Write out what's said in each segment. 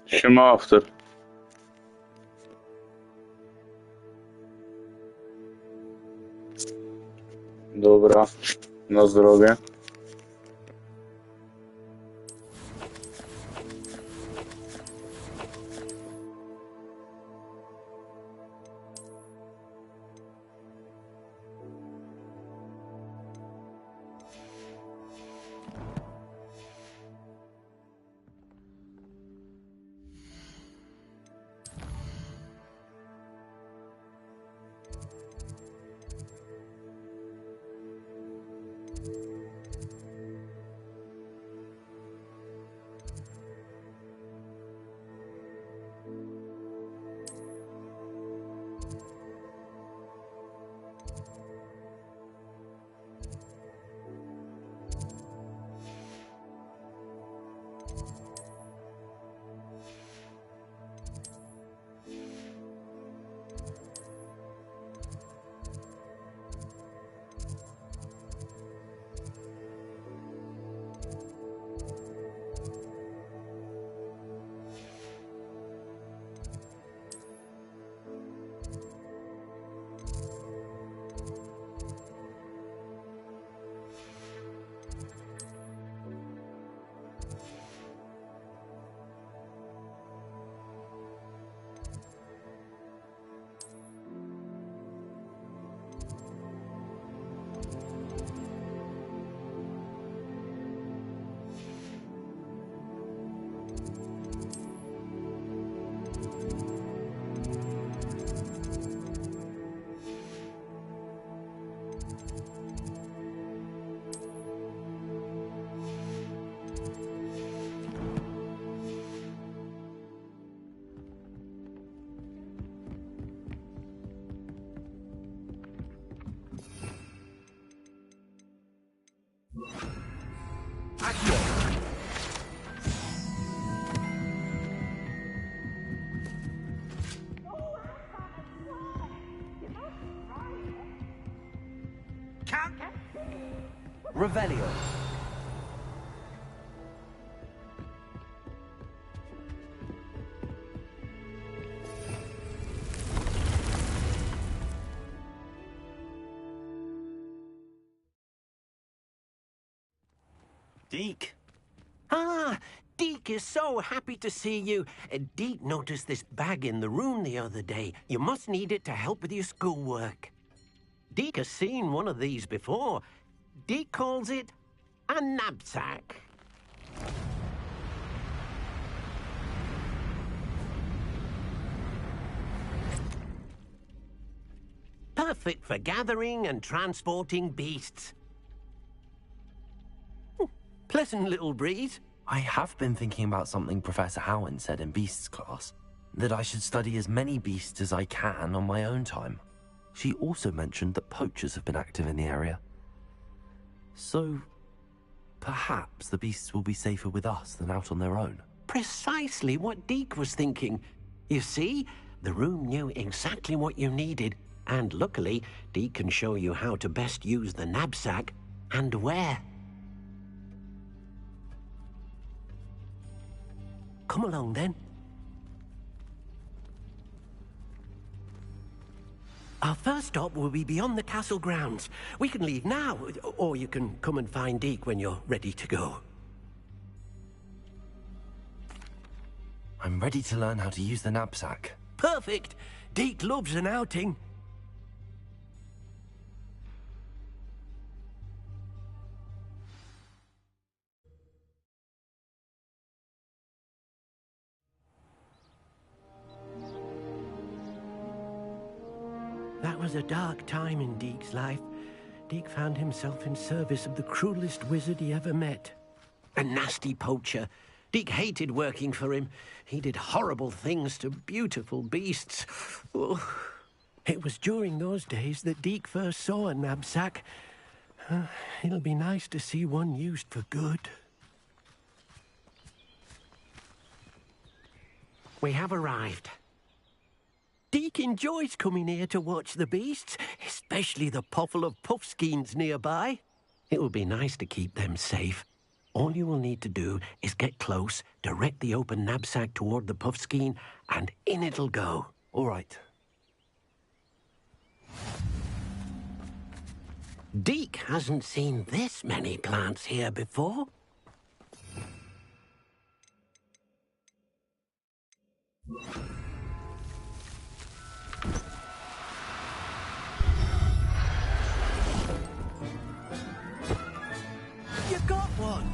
Siema, After. Dobra, na zdrowie. Revelio. Deke. Ah, Deke is so happy to see you. Deke noticed this bag in the room the other day. You must need it to help with your schoolwork. Deke has seen one of these before. Deke calls it a knapsack. Perfect for gathering and transporting beasts. Pleasant little breeze. I have been thinking about something Professor Howin said in Beasts class, that I should study as many beasts as I can on my own time. She also mentioned that poachers have been active in the area. So, perhaps the beasts will be safer with us than out on their own. Precisely what Deke was thinking. You see, the room knew exactly what you needed, and luckily, Deke can show you how to best use the knapsack and where. Come along, then. Our first stop will be beyond the castle grounds. We can leave now, or you can come and find Deke when you're ready to go. I'm ready to learn how to use the knapsack. Perfect! Deke loves an outing. That was a dark time in Deke's life. Deke found himself in service of the cruelest wizard he ever met. A nasty poacher. Deke hated working for him. He did horrible things to beautiful beasts. Oh. It was during those days that Deke first saw a knapsack. It'll be nice to see one used for good. We have arrived. Deke enjoys coming here to watch the beasts, especially the potful of puffskeins nearby. It will be nice to keep them safe. All you will need to do is get close, direct the open knapsack toward the puffskein, and in it'll go. All right. Deke hasn't seen this many plants here before. You got one!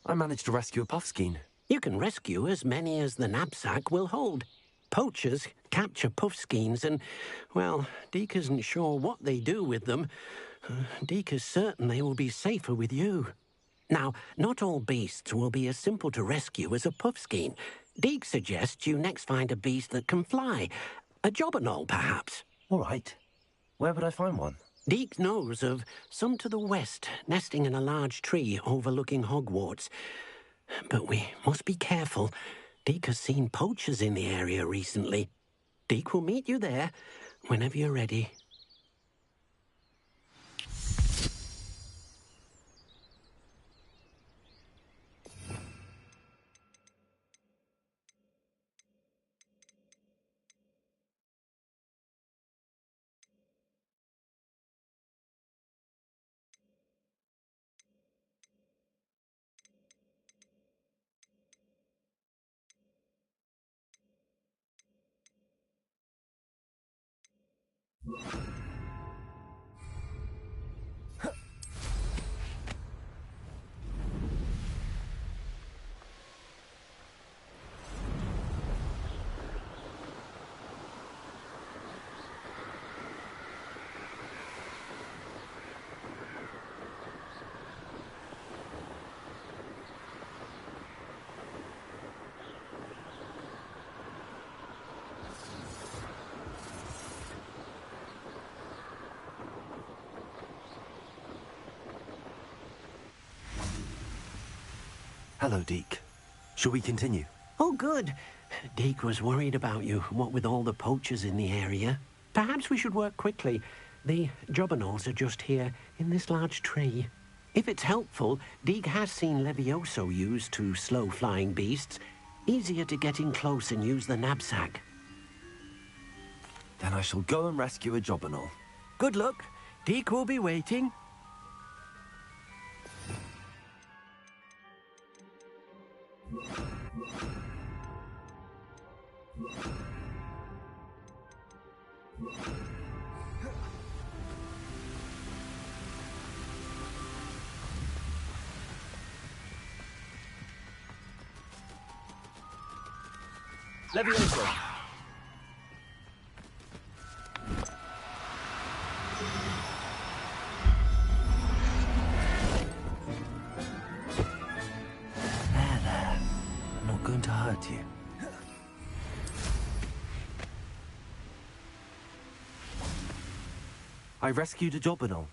I managed to rescue a puffskein. You can rescue as many as the knapsack will hold. Poachers capture puffskeins and, well, Deke isn't sure what they do with them. Deke is certain they will be safer with you. Now, not all beasts will be as simple to rescue as a puffskein. Deke suggests you next find a beast that can fly. A jobberknoll, perhaps. All right. Where would I find one? Deke knows of some to the west, nesting in a large tree overlooking Hogwarts. But we must be careful. Deke has seen poachers in the area recently. Deke will meet you there whenever you're ready. Hello, Deke. Shall we continue? Oh, good. Deke was worried about you, what with all the poachers in the area. Perhaps we should work quickly. The jobberknolls are just here, in this large tree. If it's helpful, Deke has seen Levioso used to slow flying beasts. Easier to get in close and use the knapsack. Then I shall go and rescue a jobberknoll. Good luck. Deke will be waiting. Levioso! There. I'm not going to hurt you. I rescued a jobberknoll.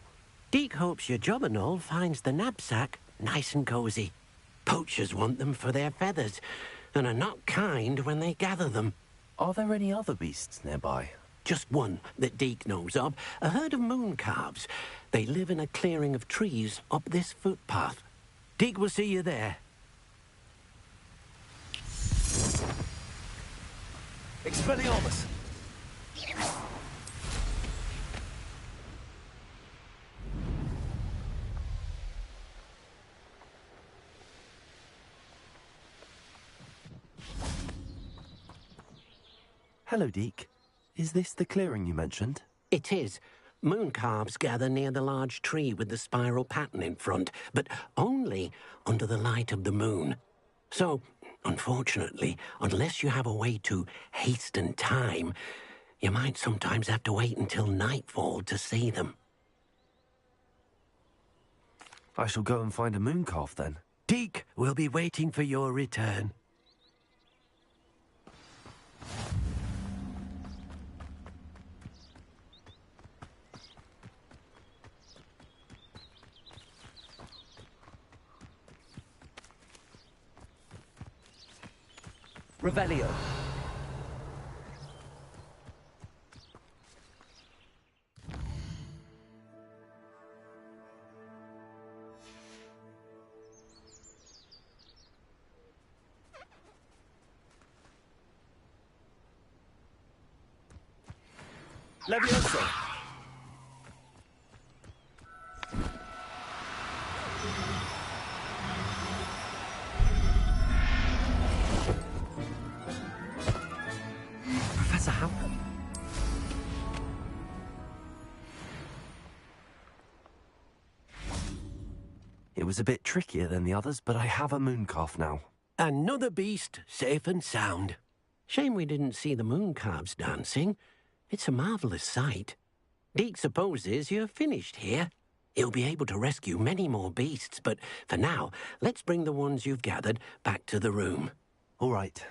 Deke hopes your jobberknoll finds the knapsack nice and cozy. Poachers want them for their feathers, and are not kind when they gather them. Are there any other beasts nearby? Just one that Deke knows of, a herd of moon calves. They live in a clearing of trees up this footpath. Deke will see you there. Expelliarmus! Hello, Deke. Is this the clearing you mentioned? It is. Moon calves gather near the large tree with the spiral pattern in front, but only under the light of the moon. So, unfortunately, unless you have a way to hasten time, you might sometimes have to wait until nightfall to see them. I shall go and find a moon calf then. Deke will be waiting for your return. Revelio. Levioso! Professor Howard? It was a bit trickier than the others, but I have a mooncalf now. Another beast, safe and sound. Shame we didn't see the mooncalves dancing. It's a marvelous sight. Deke supposes you're finished here. He'll be able to rescue many more beasts, but for now, let's bring the ones you've gathered back to the room. All right.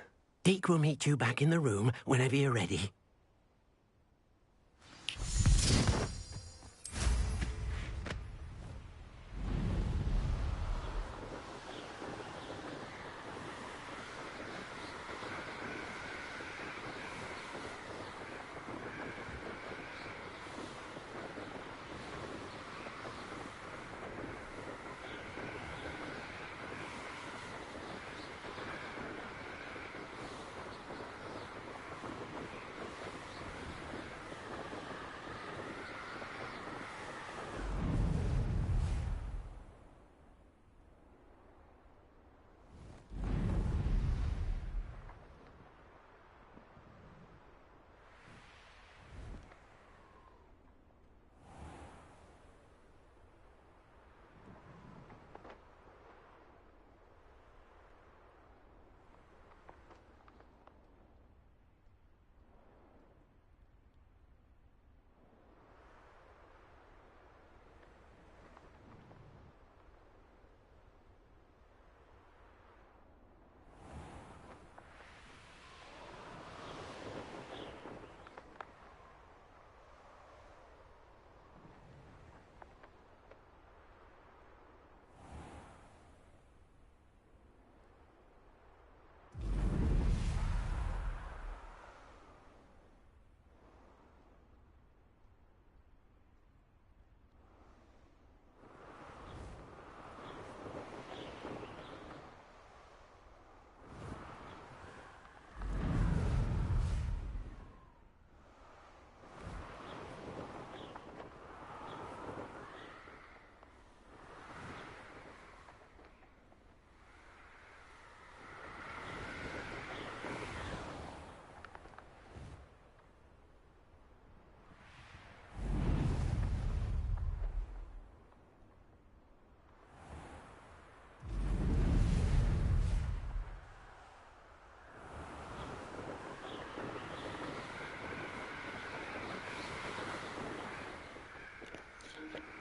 Deke will meet you back in the room whenever you're ready.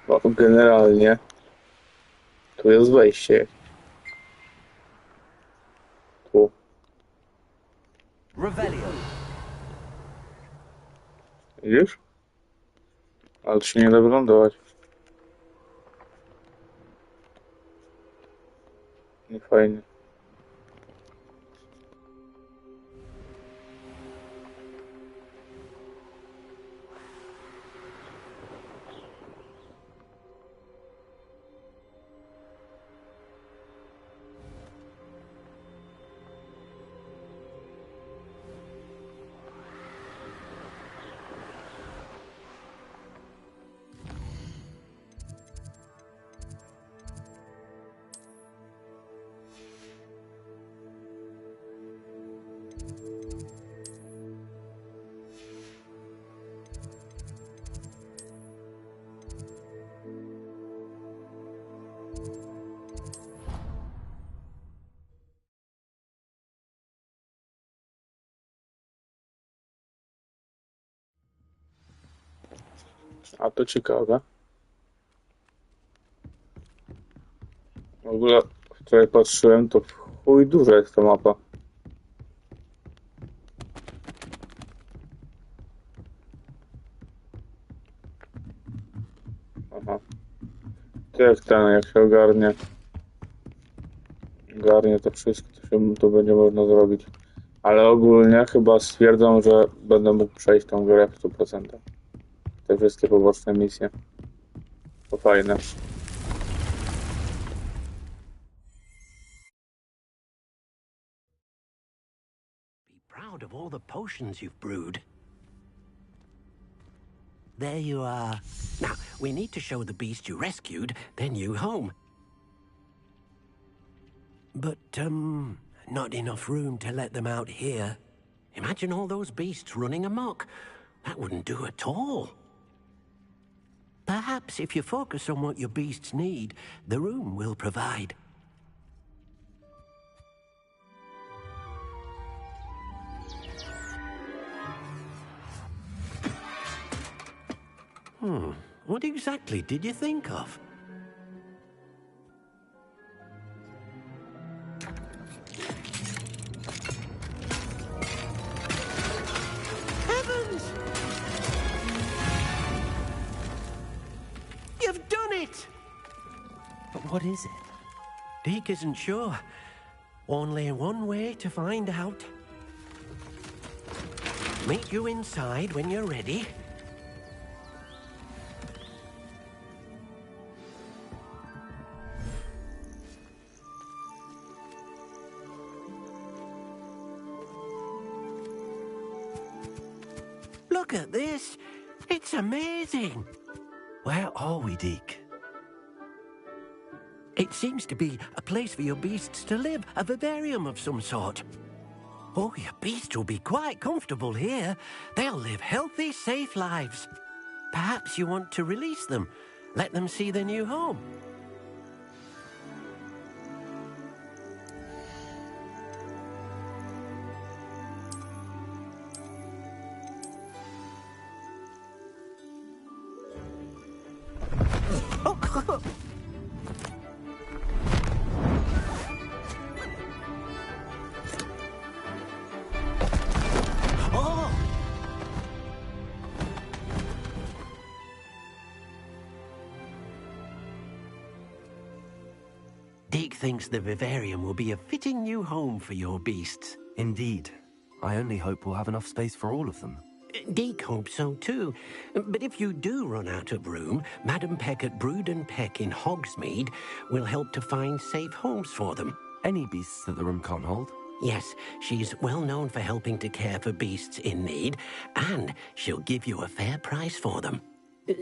Bo generalnie tu jest wejście. Tu. Revelio. Widzisz? Ale tu się nie da wylądować. Nie fajnie. A to ciekawe. W ogóle wczoraj patrzyłem, to w chuj duża jest ta mapa. Aha. To jak się ogarnie to wszystko, to będzie można zrobić. Ale ogólnie chyba stwierdzam, że będę mógł przejść tą grę w 100%. Te wszystkie poboczne misje. To fajne. Be proud of all the potions you've brewed. There you are. Now, we need to show the beast you rescued their new home. But, not enough room to let them out here. Imagine all those beasts running amok. That wouldn't do at all. Perhaps if you focus on what your beasts need, the room will provide. What exactly did you think of? Heavens! You've done it! But what is it? Deke isn't sure. Only one way to find out. Meet you inside when you're ready. Look at this. It's amazing. Where are we, Deke? It seems to be a place for your beasts to live, a vivarium of some sort. Oh, your beasts will be quite comfortable here. They'll live healthy, safe lives. Perhaps you want to release them, let them see their new home. Deke thinks the vivarium will be a fitting new home for your beasts. Indeed. I only hope we'll have enough space for all of them. Deke hopes so too. But if you do run out of room, Madam Peck at Brood and Peck in Hogsmeade will help to find safe homes for them. Any beasts that the room can't hold? Yes, she's well known for helping to care for beasts in need, and she'll give you a fair price for them.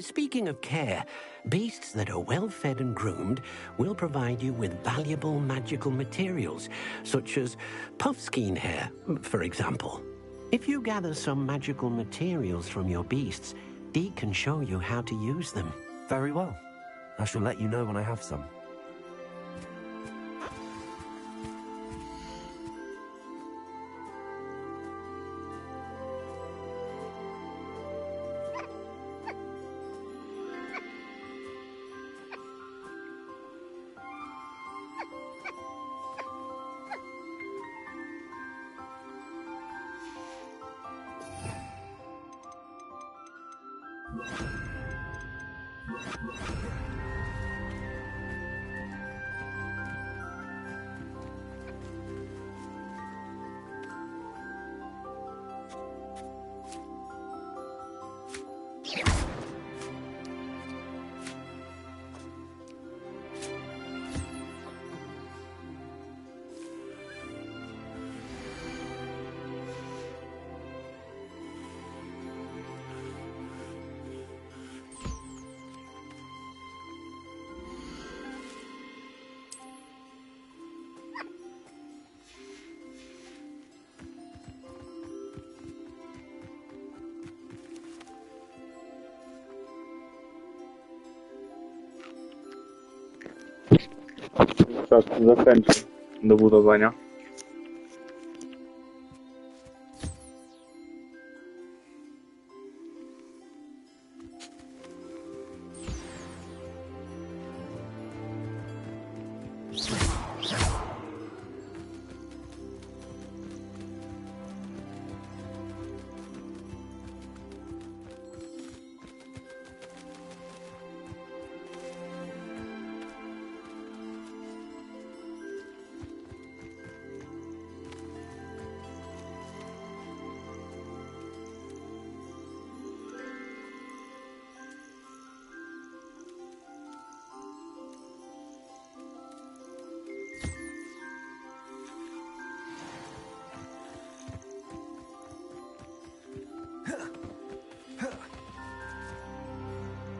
Speaking of care, beasts that are well fed and groomed will provide you with valuable magical materials, such as puffskein hair, for example. If you gather some magical materials from your beasts, Deke can show you how to use them. Very well. I shall let you know when I have some. Czas zachęcić do budowania.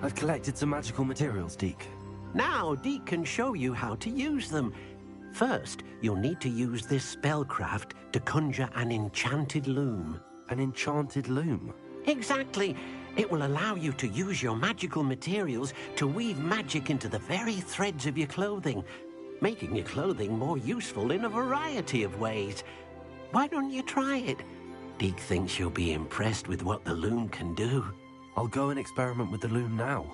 I've collected some magical materials, Deke. Now, Deke can show you how to use them. First, you'll need to use this spellcraft to conjure an enchanted loom. An enchanted loom? Exactly. It will allow you to use your magical materials to weave magic into the very threads of your clothing, making your clothing more useful in a variety of ways. Why don't you try it? Deke thinks you'll be impressed with what the loom can do. I'll go and experiment with the loom now.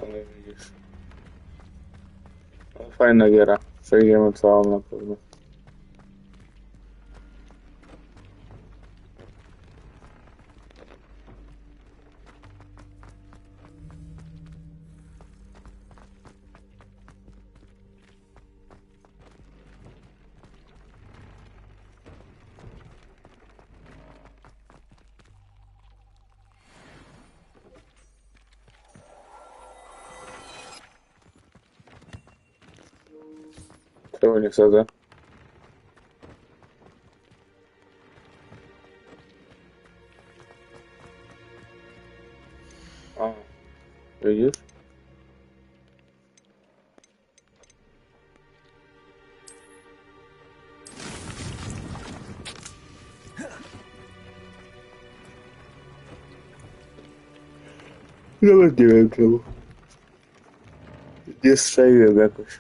Ale widzisz. No, fajna giera. Przejdziemy całą na pewno. Czemu nie wsadzę? A, widzisz? Nawet nie wiem czemu. Nie strzeliłem jakoś.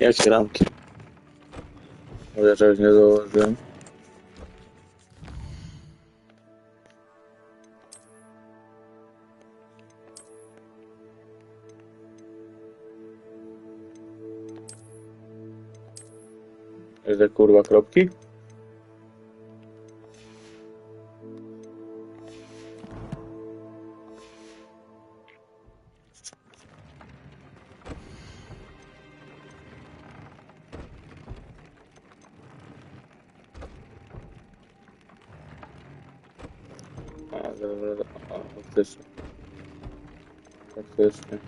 Jakie ramki? Może czegoś nie założyłem. Jest te kurwa kropki? A, dobra, a, faktycznie. Faktycznie.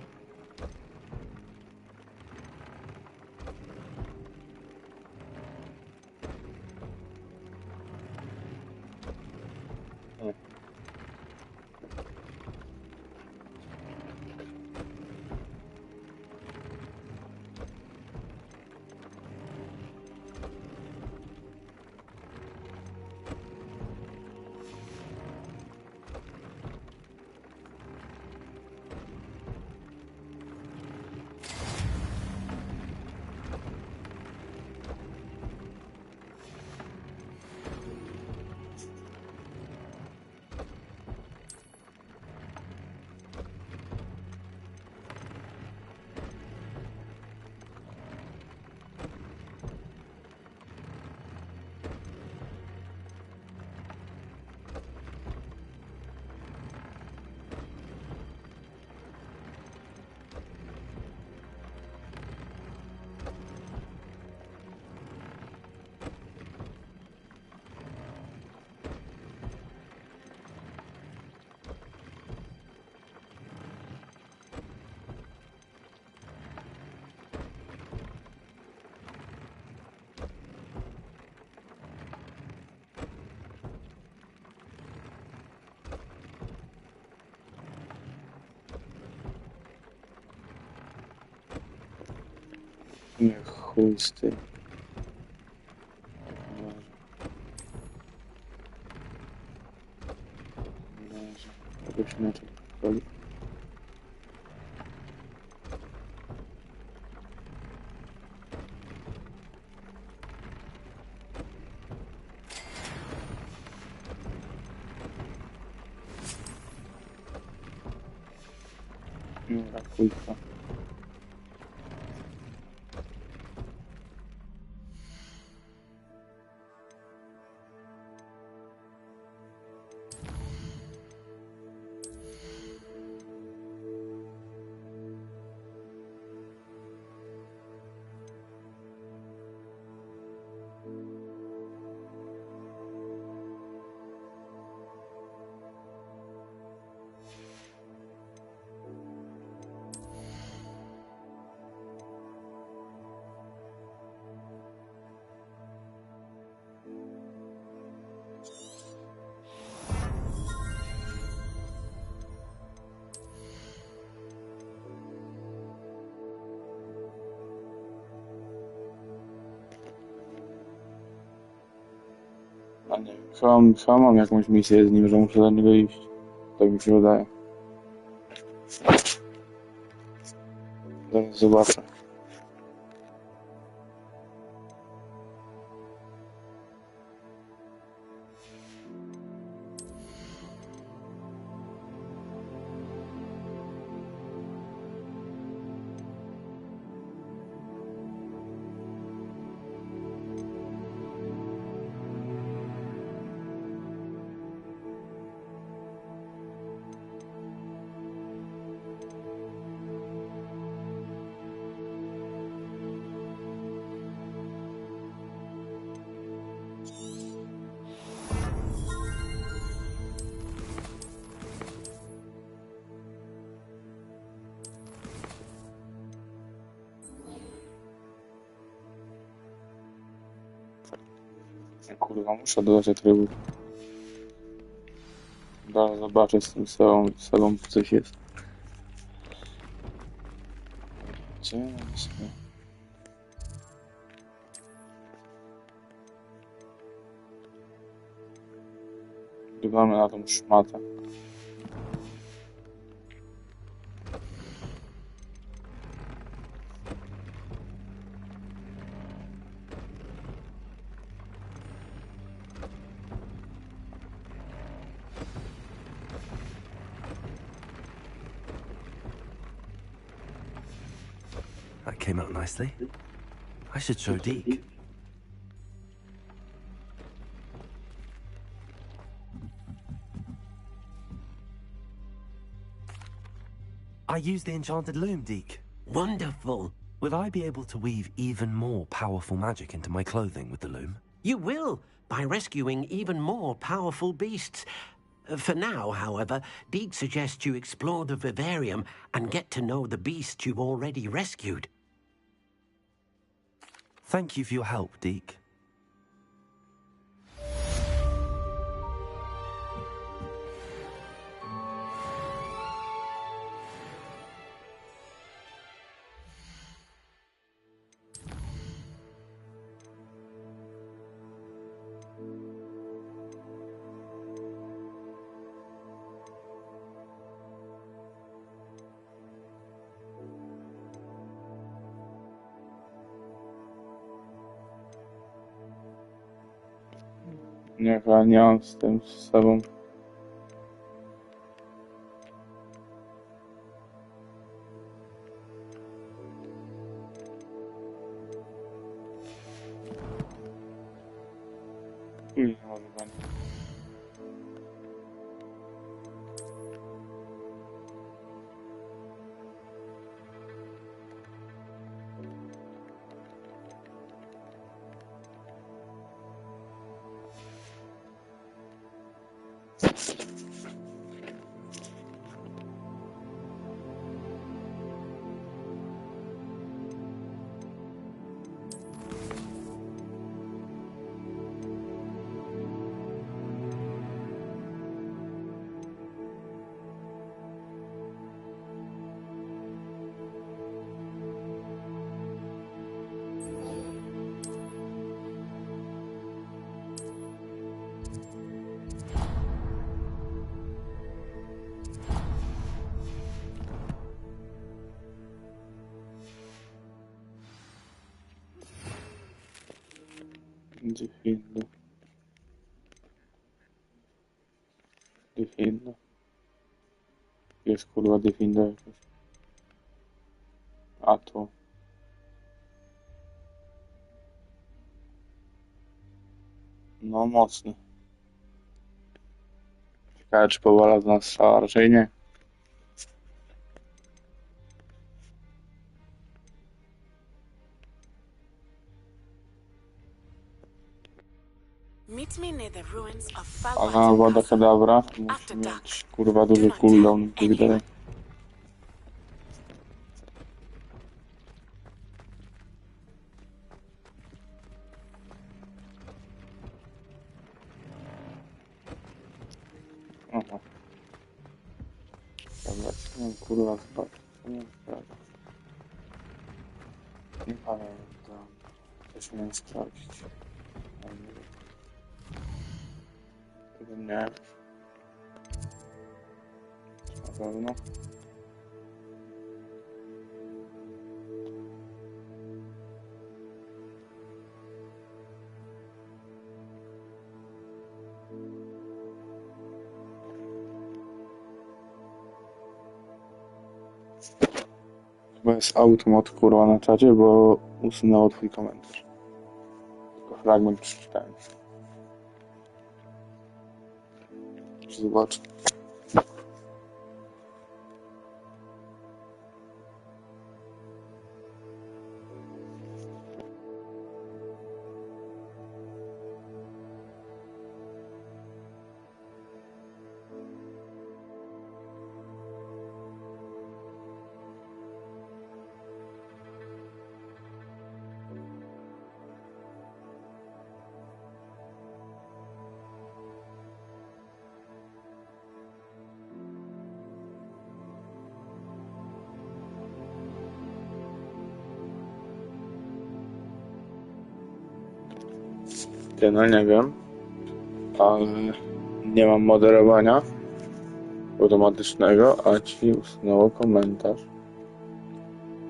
Nie chuj z tym. Jakoś inaczej powoli. Dobra, chujka. A nie wiem, chyba mam jakąś misję z nim, że muszę do niego iść. Tak mi się wydaje. Zaraz zobaczę. Kurwa, muszę dodać trybu. Dalej zobaczę z tym selą coś jest. Gdzie jest? Grywamy na tą szmatę. That came out nicely. I should show Deke. I used the enchanted loom, Deke. Wonderful. Will I be able to weave even more powerful magic into my clothing with the loom? You will, by rescuing even more powerful beasts. For now, however, Deke suggests you explore the vivarium and get to know the beasts you've already rescued. Thank you for your help, Deke. Nie, chyba nie mam z tym z sobą. Może będzie. Difino. Difino. Jest kurwa Difino jakoś. A tu. No mocny. Ciekawe czy powala z nas strzała, raczej nie. Meet me near the ruins of Aha, woda kadabra. Musi mieć kurwa duży cooldown, tak dalej. Aha. Dobra, co mam kurwa zobaczyć? Co mam sprawdzić? Nie pamiętam. Coś miałem sprawdzić. Nie. Na pewno. Chyba jest automat kurwa na czacie, bo usunęło twój komentarz. Tylko fragment przeczytałem. Zobacz. No nie wiem, ale nie mam moderowania automatycznego, a ci usunęło komentarz.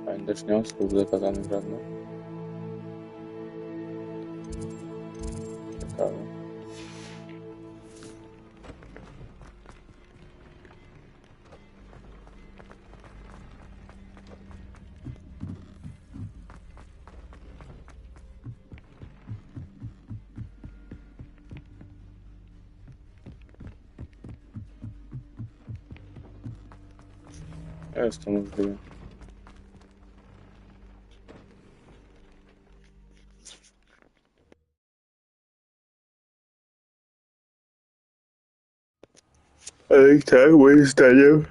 Pamiętasz, nie mam słów zakazanych żadnych. Ciekawe. Jest to możliwe. Ale i tak, moim zdaniem,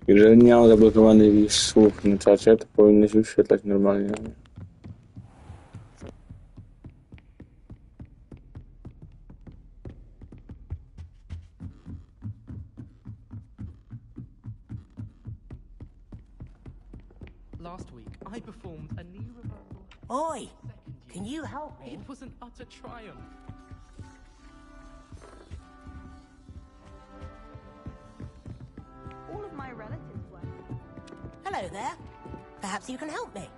jeżeli nie mam zablokowanych słów na czacie, to powinny się wyświetlać normalnie. Last week, I performed a new revival. Oi, can you help me? It was an utter triumph. All of my relatives were. Hello there. Perhaps you can help me.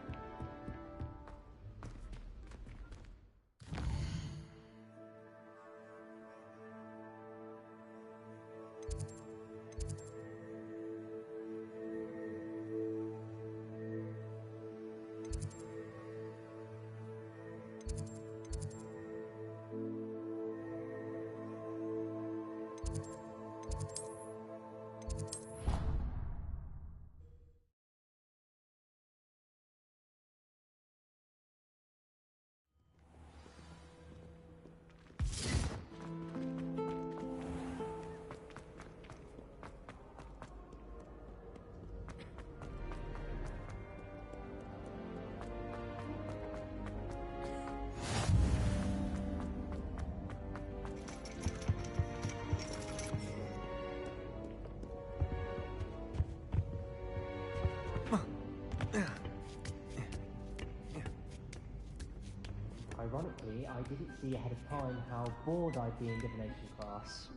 Ironically, I didn't see ahead of time how bored I'd be in divination class.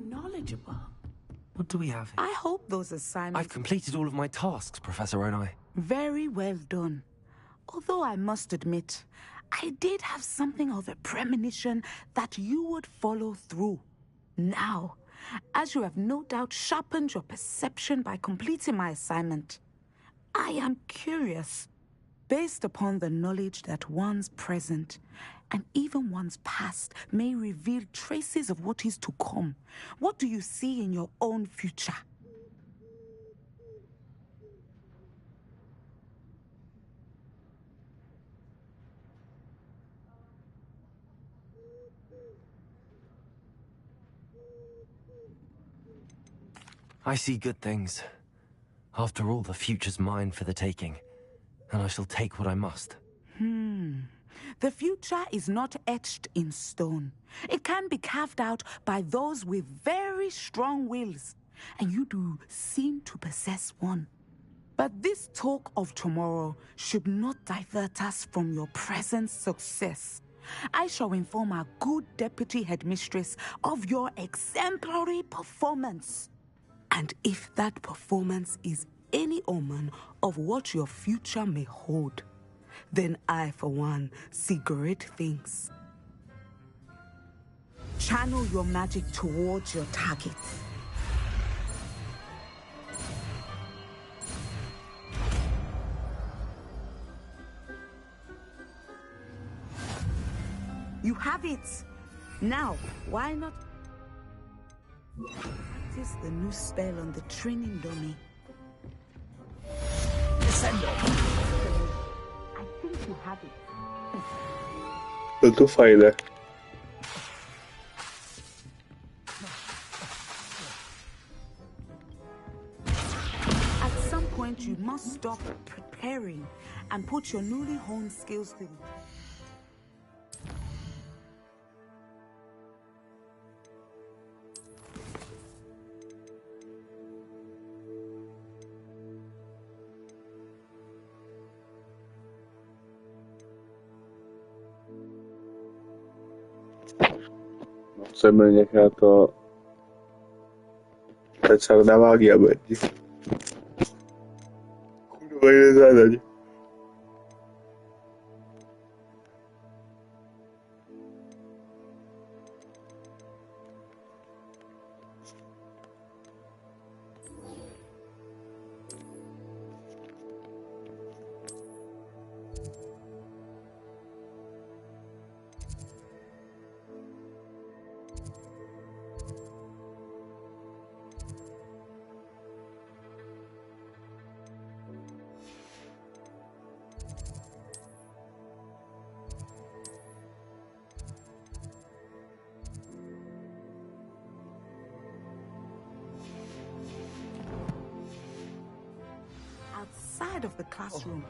Knowledgeable. What do we have here? I hope those assignments... I've completed all of my tasks, Professor Onai. Very well done. Although I must admit, I did have something of a premonition that you would follow through. Now, as you have no doubt sharpened your perception by completing my assignment, I am curious, based upon the knowledge that one's present and even one's past may reveal traces of what is to come. What do you see in your own future? I see good things. After all, the future's mine for the taking, and I shall take what I must. The future is not etched in stone. It can be carved out by those with very strong wills, and you do seem to possess one. But this talk of tomorrow should not divert us from your present success. I shall inform our good deputy headmistress of your exemplary performance. And if that performance is any omen of what your future may hold, then I, for one, see great things. Channel your magic towards your target. You have it. Now, why not practice the new spell on the training dummy? I think you have it. No to fajne. point, you must stop preparing and put your newly honed skills to the Chcemy, niech to ta czarna magia będzie. Kurwa, ile zadań. outside of the classroom.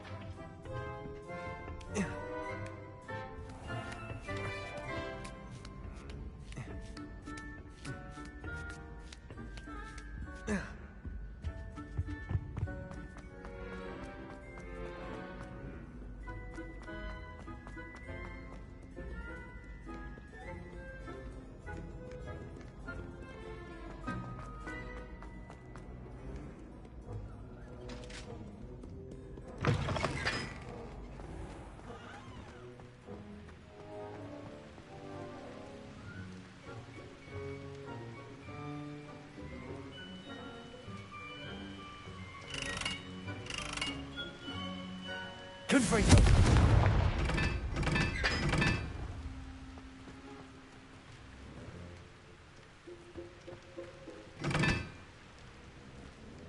Confringo.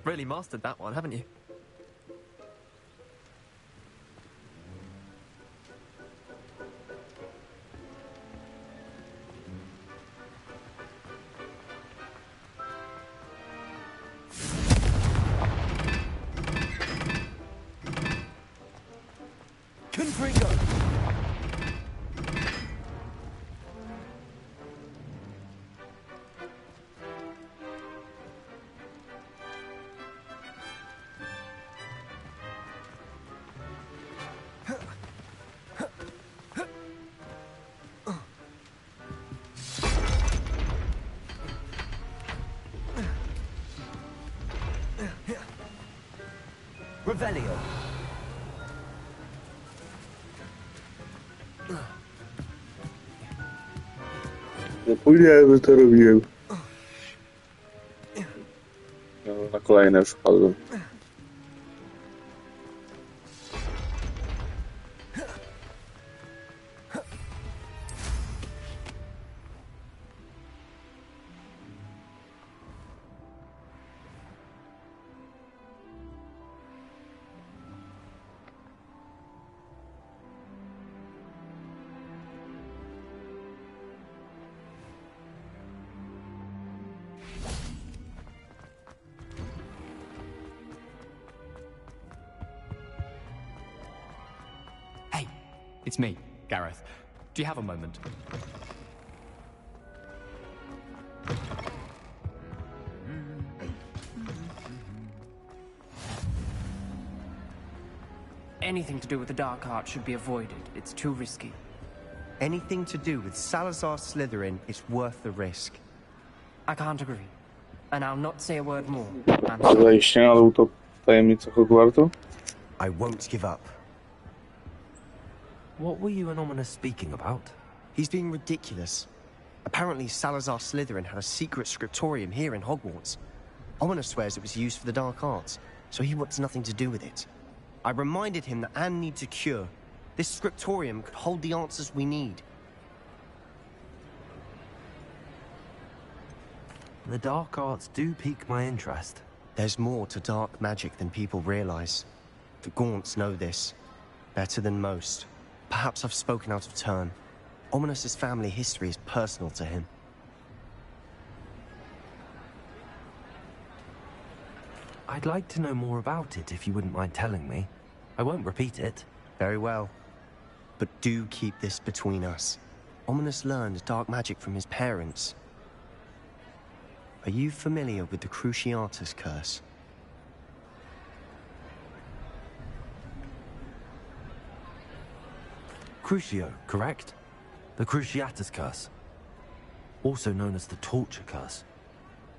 Really mastered that one, haven't you? Confringo. Revelio. Zapomniałem, że to robiłem. No, na kolejne już wpadłem. Hey, it's me, Gareth. Do you have a moment? Anything to do with the dark art should be avoided. It's too risky. Anything to do with Salazar Slytherin is worth the risk. I can't agree. And I'll not say a word more. Zajście na dół to tajemnice Hogwartu? I won't give up. What were you and Ominous speaking about? He's being ridiculous. Apparently Salazar Slytherin had a secret scriptorium here in Hogwarts. Ominous swears it was used for the dark arts, so he wants nothing to do with it. I reminded him that Anne needs a cure. This scriptorium could hold the answers we need. The dark arts do pique my interest. There's more to dark magic than people realize. The Gaunts know this better than most. Perhaps I've spoken out of turn. Ominous's family history is personal to him. I'd like to know more about it if you wouldn't mind telling me. I won't repeat it. Very well. But do keep this between us. Ominous learned dark magic from his parents. Are you familiar with the Cruciatus curse? Crucio, correct? The Cruciatus curse. Also known as the torture curse.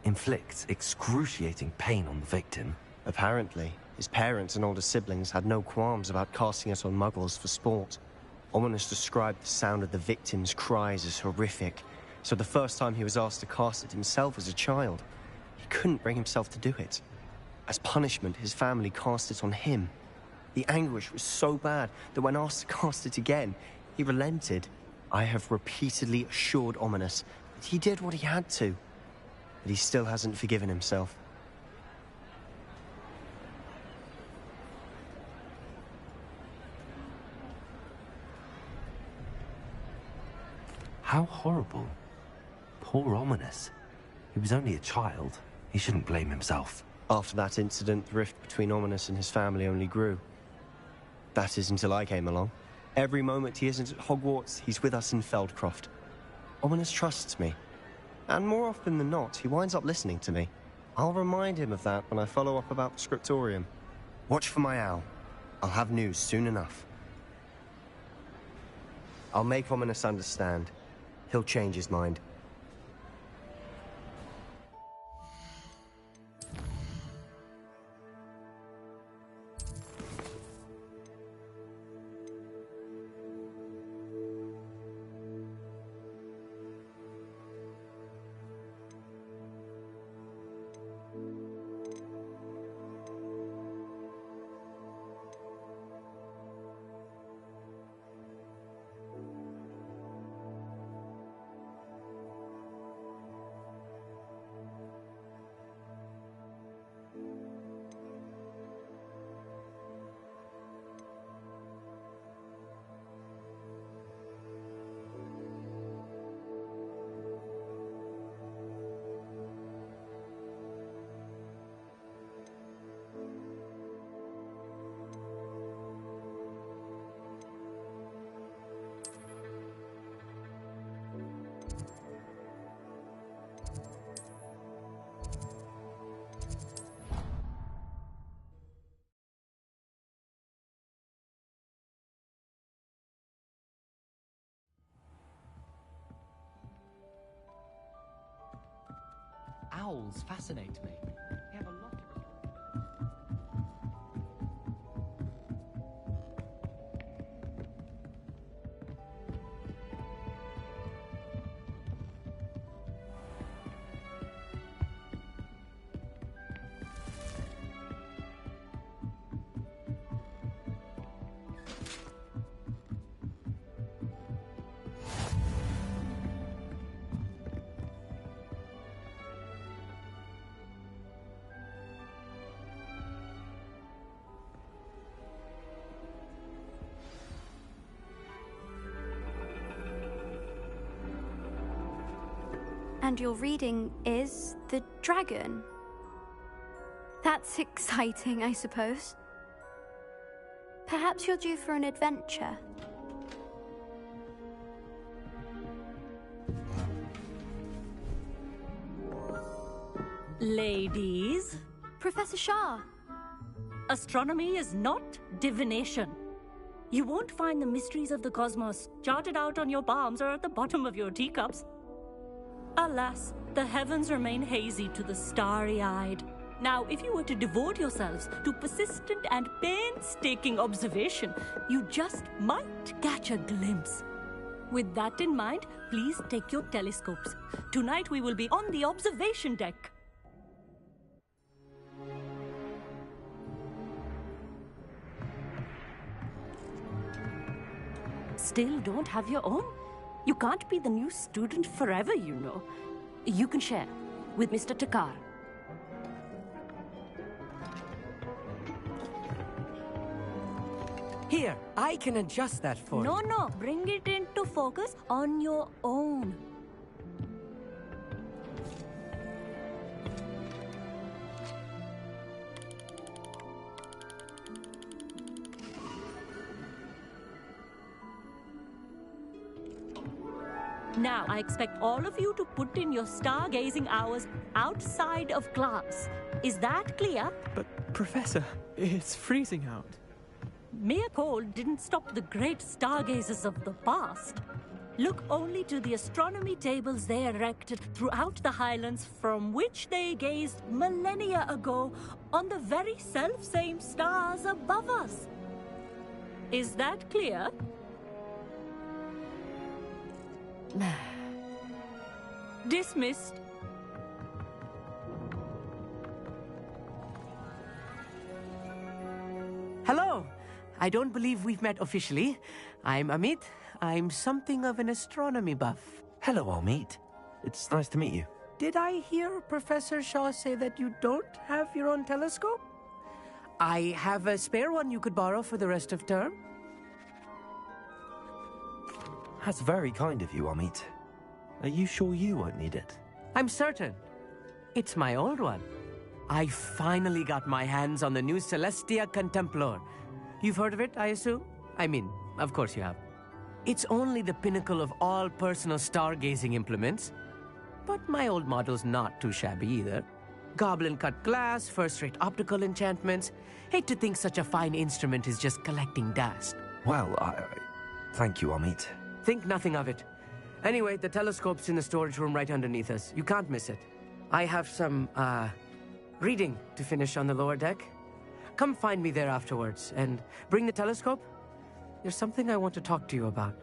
Inflicts excruciating pain on the victim. Apparently, his parents and older siblings had no qualms about casting it on muggles for sport. Ominous described the sound of the victim's cries as horrific, so the first time he was asked to cast it himself as a child, he couldn't bring himself to do it. As punishment, his family cast it on him. The anguish was so bad that when asked to cast it again, he relented. I have repeatedly assured Ominous that he did what he had to, but he still hasn't forgiven himself. How horrible. Poor Ominous. He was only a child. He shouldn't blame himself. After that incident, the rift between Ominous and his family only grew. That is until I came along. Every moment he isn't at Hogwarts, he's with us in Feldcroft. Ominous trusts me. And more often than not, he winds up listening to me. I'll remind him of that when I follow up about the scriptorium. Watch for my owl. I'll have news soon enough. I'll make Ominous understand. He'll change his mind. Owls fascinate me. They have a lot of... And your reading is the dragon. That's exciting, I suppose. Perhaps you're due for an adventure. Ladies, Professor Shah. astronomy is not divination. You won't find the mysteries of the cosmos charted out on your palms or at the bottom of your teacups. Alas, the heavens remain hazy to the starry-eyed. Now, if you were to devote yourselves to persistent and painstaking observation, you just might catch a glimpse. With that in mind, please take your telescopes. Tonight we will be on the observation deck. Still don't have your own? You can't be the new student forever, you know. You can share with Mr. Takar. Here, I can adjust that for you. No, bring it into focus on your own. Now, I expect all of you to put in your stargazing hours outside of class. Is that clear? But, Professor, it's freezing out. Mere cold didn't stop the great stargazers of the past. Look only to the astronomy tables they erected throughout the Highlands, from which they gazed millennia ago on the very self-same stars above us. Is that clear? Dismissed. Hello. I don't believe we've met officially. I'm Amit. I'm something of an astronomy buff. Hello, Amit. It's nice to meet you. Did I hear Professor Shaw say that you don't have your own telescope? I have a spare one you could borrow for the rest of term. That's very kind of you, Amit. Are you sure you won't need it? I'm certain. It's my old one. I finally got my hands on the new Celestia Contemplor. You've heard of it, I assume? I mean, of course you have. It's only the pinnacle of all personal stargazing implements. But my old model's not too shabby either. Goblin-cut glass, first-rate optical enchantments. Hate to think such a fine instrument is just collecting dust. Well, thank you, Amit. Think nothing of it. Anyway, the telescope's in the storage room right underneath us. You can't miss it. I have some, reading to finish on the lower deck. Come find me there afterwards, and bring the telescope. There's something I want to talk to you about.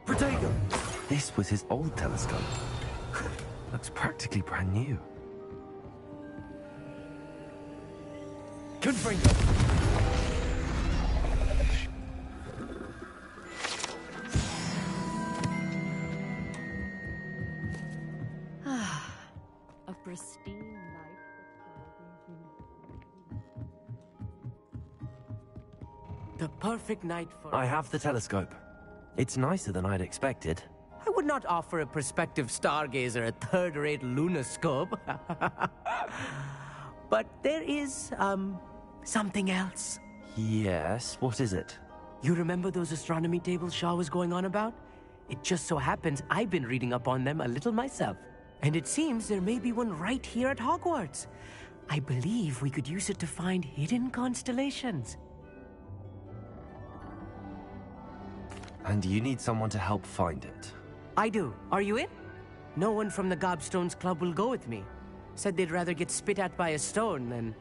Protego! This was his old telescope. Looks practically brand new. Confringo! A pristine night. The perfect night for... I have the telescope. It's nicer than I'd expected. I would not offer a prospective stargazer a third-rate lunoscope. But there is, something else. Yes, what is it? You remember those astronomy tables Shaw was going on about? It just so happens I've been reading up on them a little myself. And it seems there may be one right here at Hogwarts. I believe we could use it to find hidden constellations. And you need someone to help find it. I do. Are you in? No one from the Gobstones Club will go with me. Said they'd rather get spit at by a stone than...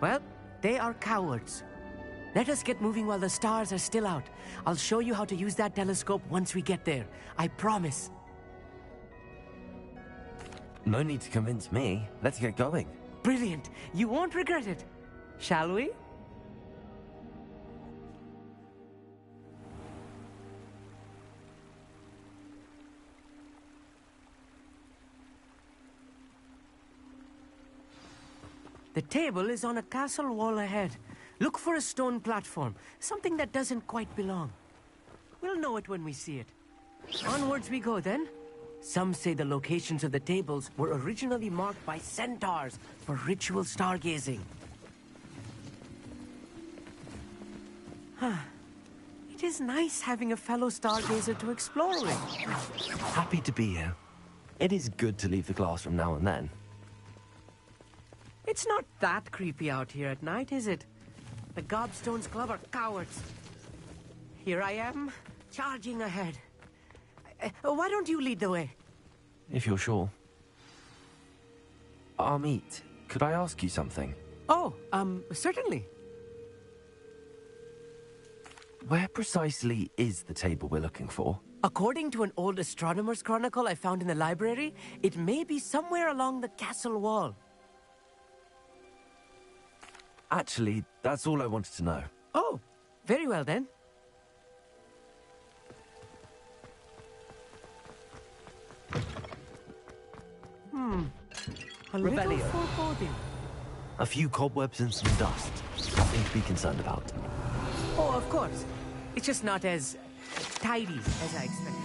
Well, they are cowards. Let us get moving while the stars are still out. I'll show you how to use that telescope once we get there. I promise. No need to convince me. Let's get going. Brilliant. You won't regret it. Shall we? The table is on a castle wall ahead. Look for a stone platform, something that doesn't quite belong. We'll know it when we see it. Onwards we go then. Some say the locations of the tables were originally marked by centaurs for ritual stargazing. It is nice having a fellow stargazer to explore with. Happy to be here. It is good to leave the classroom now and then. It's not that creepy out here at night, is it? The Gobstones Club are cowards. Here I am, charging ahead. Why don't you lead the way? If you're sure. Amit, could I ask you something? Oh, certainly. Where precisely is the table we're looking for? According to an old astronomer's chronicle I found in the library, it may be somewhere along the castle wall. Actually, that's all I wanted to know. Oh, very well then. A little foreboding. A few cobwebs and some dust. Nothing to be concerned about. Oh, of course. It's just not as tidy as I expected.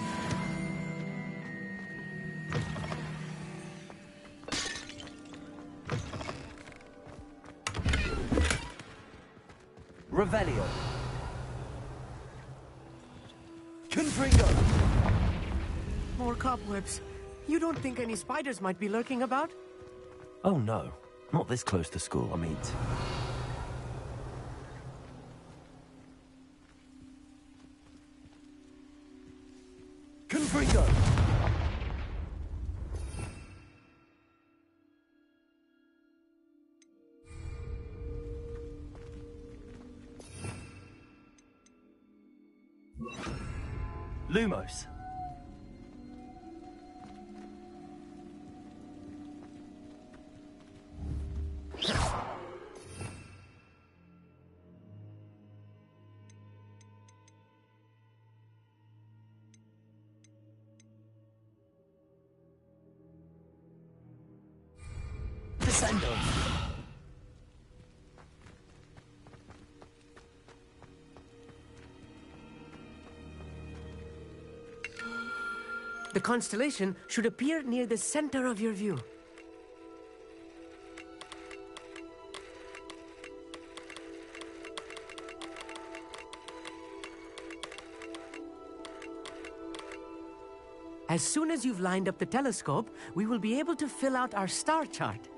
Confringo! More cobwebs. You don't think any spiders might be lurking about? Oh no, not this close to school, I mean. Confringo! Lumos. Descendo. The constellation should appear near the center of your view. As soon as you've lined up the telescope, we will be able to fill out our star chart.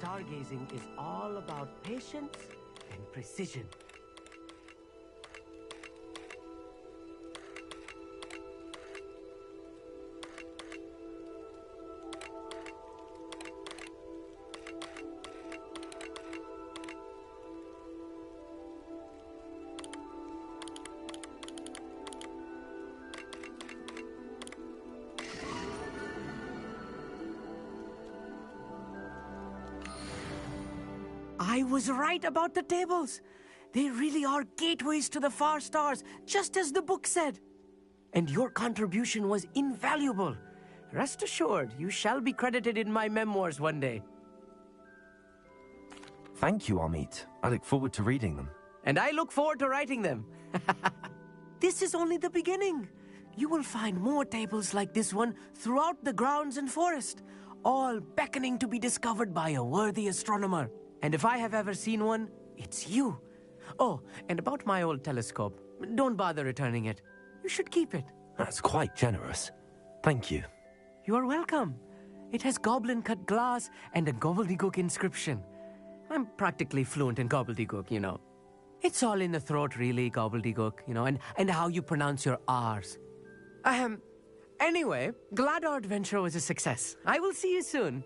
Stargazing is all about patience and precision. I was right about the tables. They really are gateways to the far stars, just as the book said. And your contribution was invaluable. Rest assured, you shall be credited in my memoirs one day. Thank you, Amit. I look forward to reading them. And I look forward to writing them. This is only the beginning. You will find more tables like this one throughout the grounds and forest, all beckoning to be discovered by a worthy astronomer. And if I have ever seen one, it's you. Oh, and about my old telescope, don't bother returning it. You should keep it. That's quite generous. Thank you. You are welcome. It has goblin-cut glass and a gobbledygook inscription. I'm practically fluent in gobbledygook, you know. It's all in the throat, really, gobbledygook, you know, and how you pronounce your R's. Anyway, glad our adventure was a success. I will see you soon.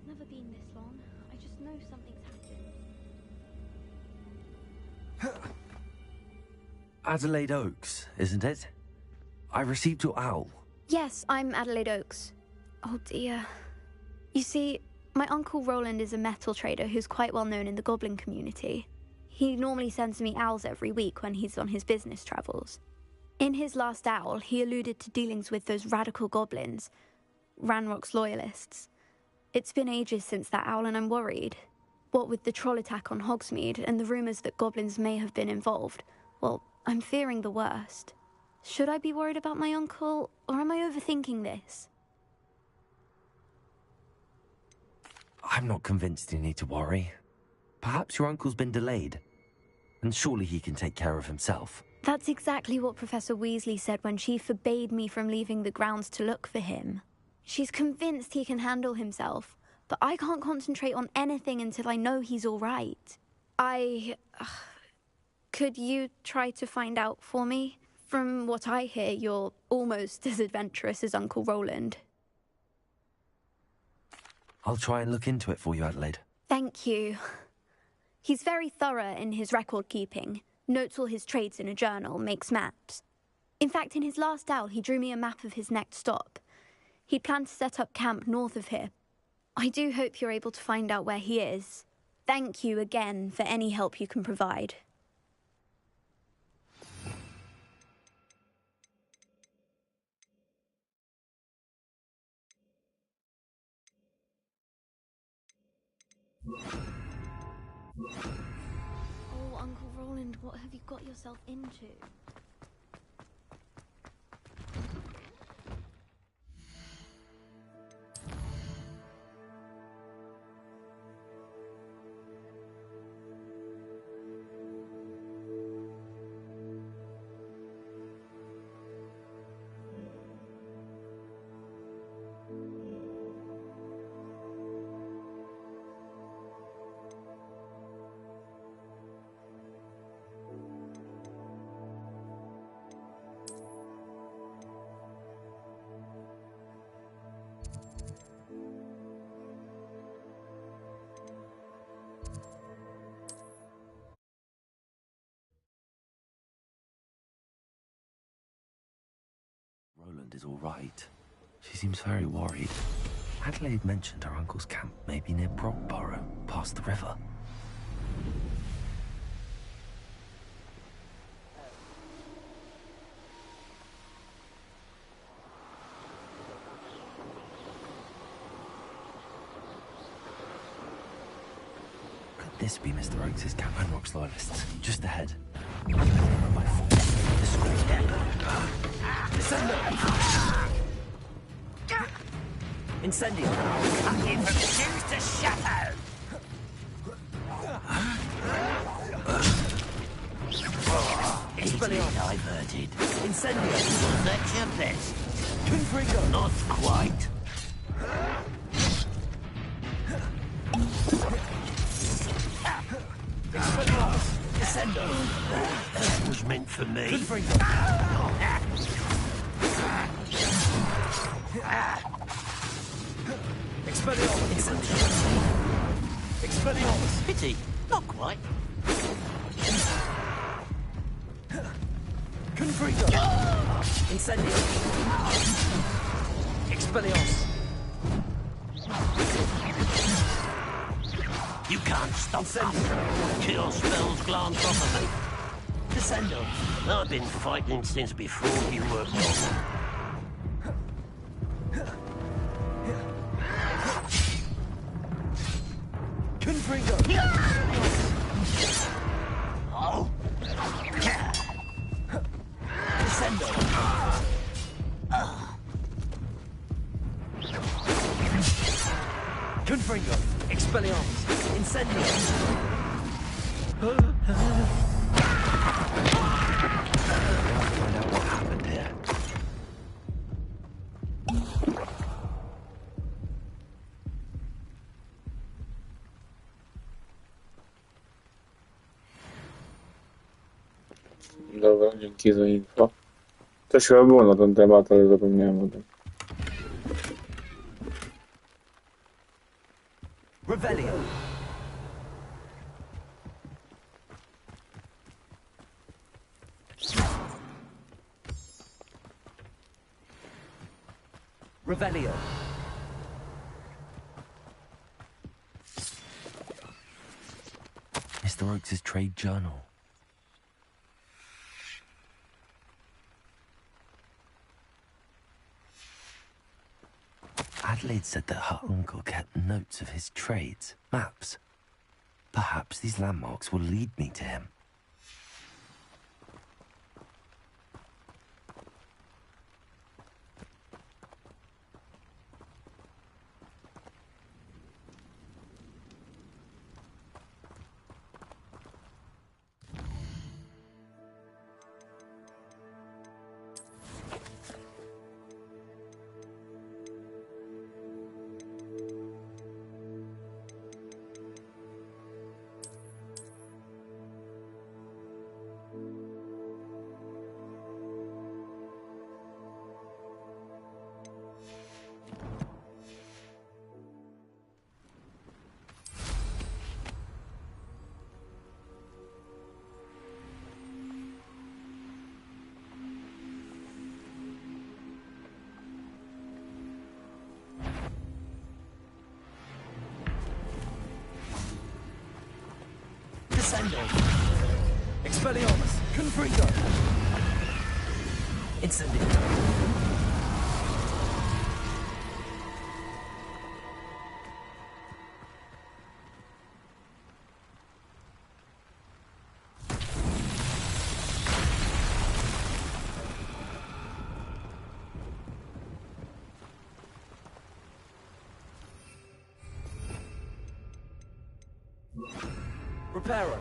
Never been this long. I just know something's happened. Adelaide Oaks, isn't it? I received your owl. Yes, I'm Adelaide Oaks. Oh dear. You see, my uncle Roland is a metal trader who's quite well known in the goblin community. He normally sends me owls every week when he's on his business travels. In his last owl, he alluded to dealings with those radical goblins, Ranrock's loyalists. It's been ages since that owl and I'm worried. What with the troll attack on Hogsmeade and the rumours that goblins may have been involved, well, I'm fearing the worst. Should I be worried about my uncle, or am I overthinking this? I'm not convinced you need to worry. Perhaps your uncle's been delayed, and surely he can take care of himself. That's exactly what Professor Weasley said when she forbade me from leaving the grounds to look for him. She's convinced he can handle himself, but I can't concentrate on anything until I know he's all right. Could you try to find out for me? From what I hear, you're almost as adventurous as Uncle Roland. I'll try and look into it for you, Adelaide. Thank you. He's very thorough in his record keeping, notes all his trades in a journal, makes maps. In fact, in his last owl, he drew me a map of his next stop. He planned to set up camp north of here. I do hope you're able to find out where he is. Thank you again for any help you can provide. Oh, Uncle Roland, what have you got yourself into? Roland is all right. She seems very worried. Adelaide mentioned her uncle's camp may be near Brockborough, past the river. Could this be Mr. Oakes' camp and Rock's loyalists? Just ahead. By force, discreet. Incendio! Fucking from shoes to shadow! Easily diverted. Incendio! That's your best. Confringo! Not quite. Descendo! That was meant for me. Confringo! Expelliarmus! Pity, not quite. Confringo! Incendio! Expelliarmus! You can't stop that. Cure spells glance off of me. Descendo! I've been fighting since before you were born. Confringo! Oh! Descendo! Confringo! Expelliarmus! Incendio! Find out what happened here. Dobra, dzięki za info. Coś chyba było na ten temat, ale zapomniałem o tym. Revelio. Revelio. Mr. Oakes' trade journal. Adelaide said that her uncle kept notes of his trades, maps. Perhaps these landmarks will lead me to him. Incendio. Expelliarmus. Confringo. Incendio. Reparo.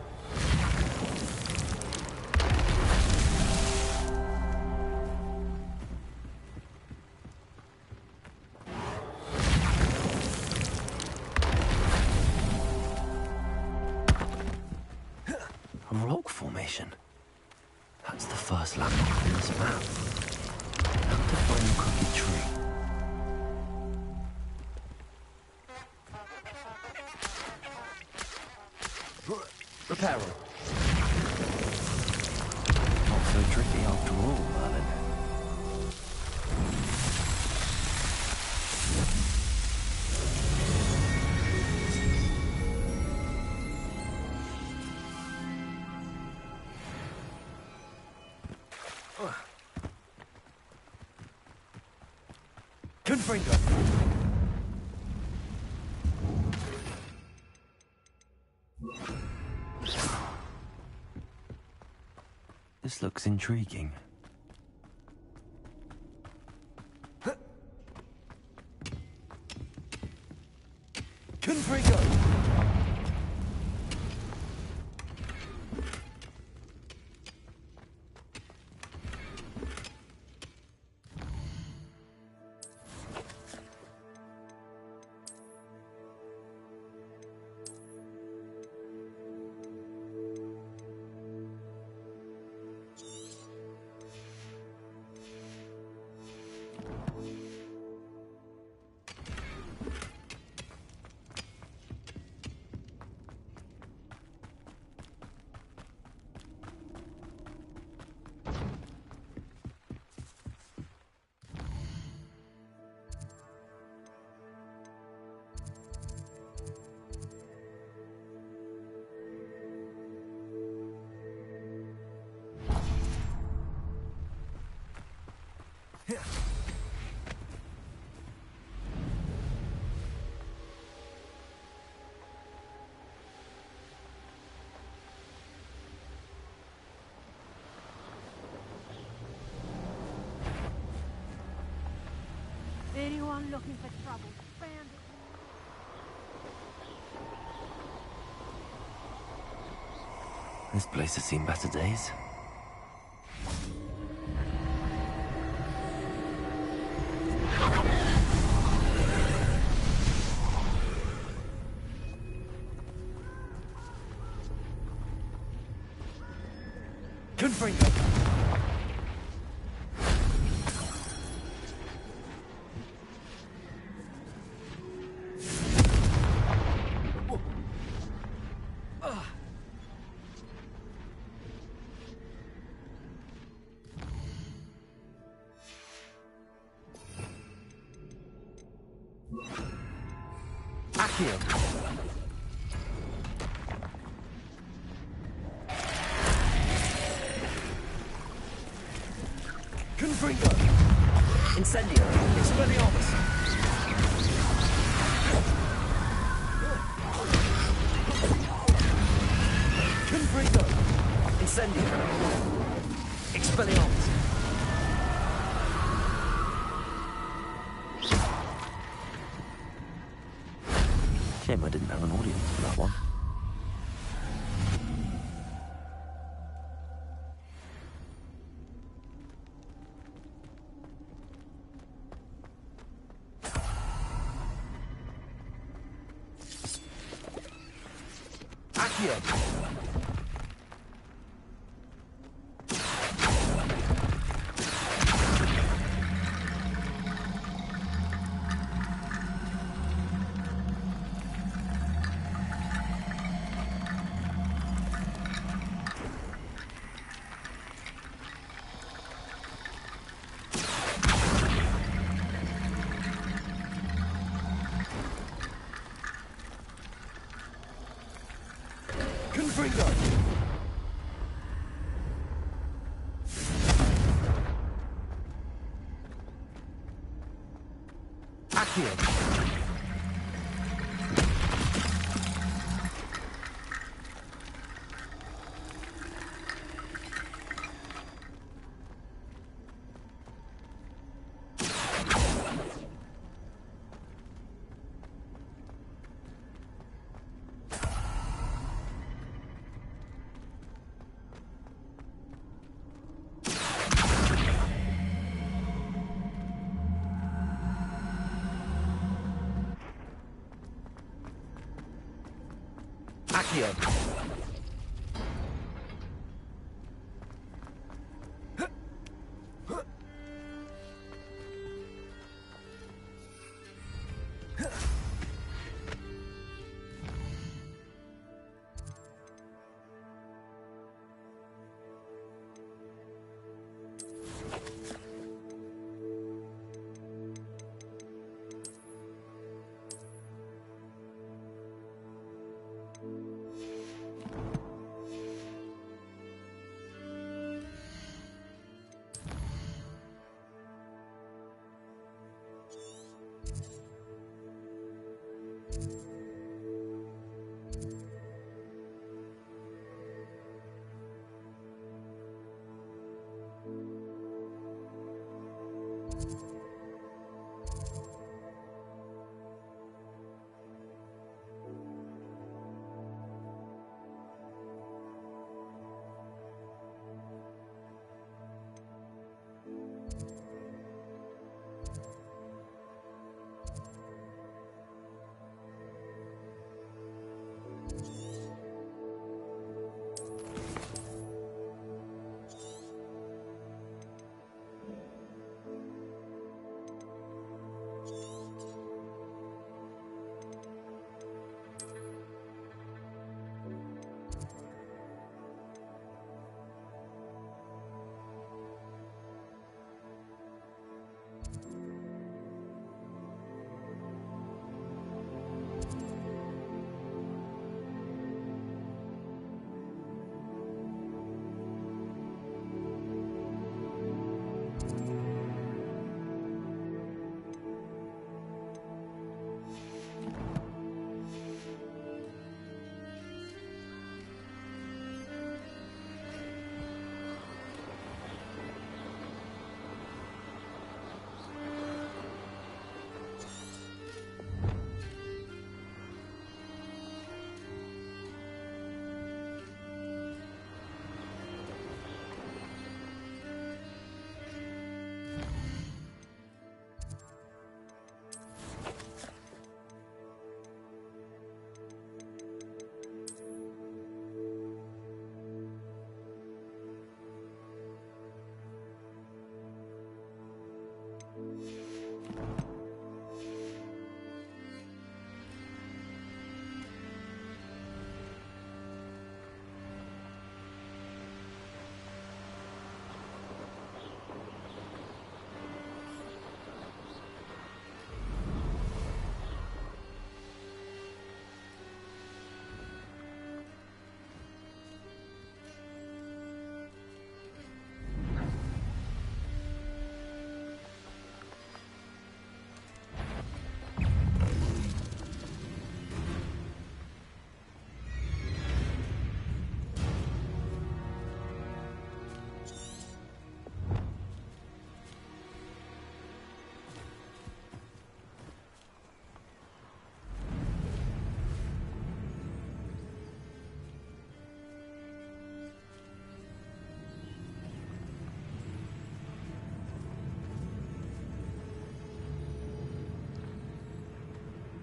A rock formation. That's the first landmark on this map. How to find the crooked tree? Reparo. Not so tricky after all, Merlin. Confringo. This looks intriguing. Confringo. Anyone looking for trouble? Bandit. This place has seen better days. Confringo. Accio. Confringo. Incendio. Expelliarmus. Confringo. Incendio. Expelliarmus. Shame I didn't have an audience for that one. Accio. Confringo. Accio. Accio.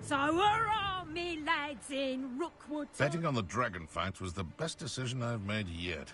So where are me lads in Rookwood? Betting on the dragon fights was the best decision I've made yet.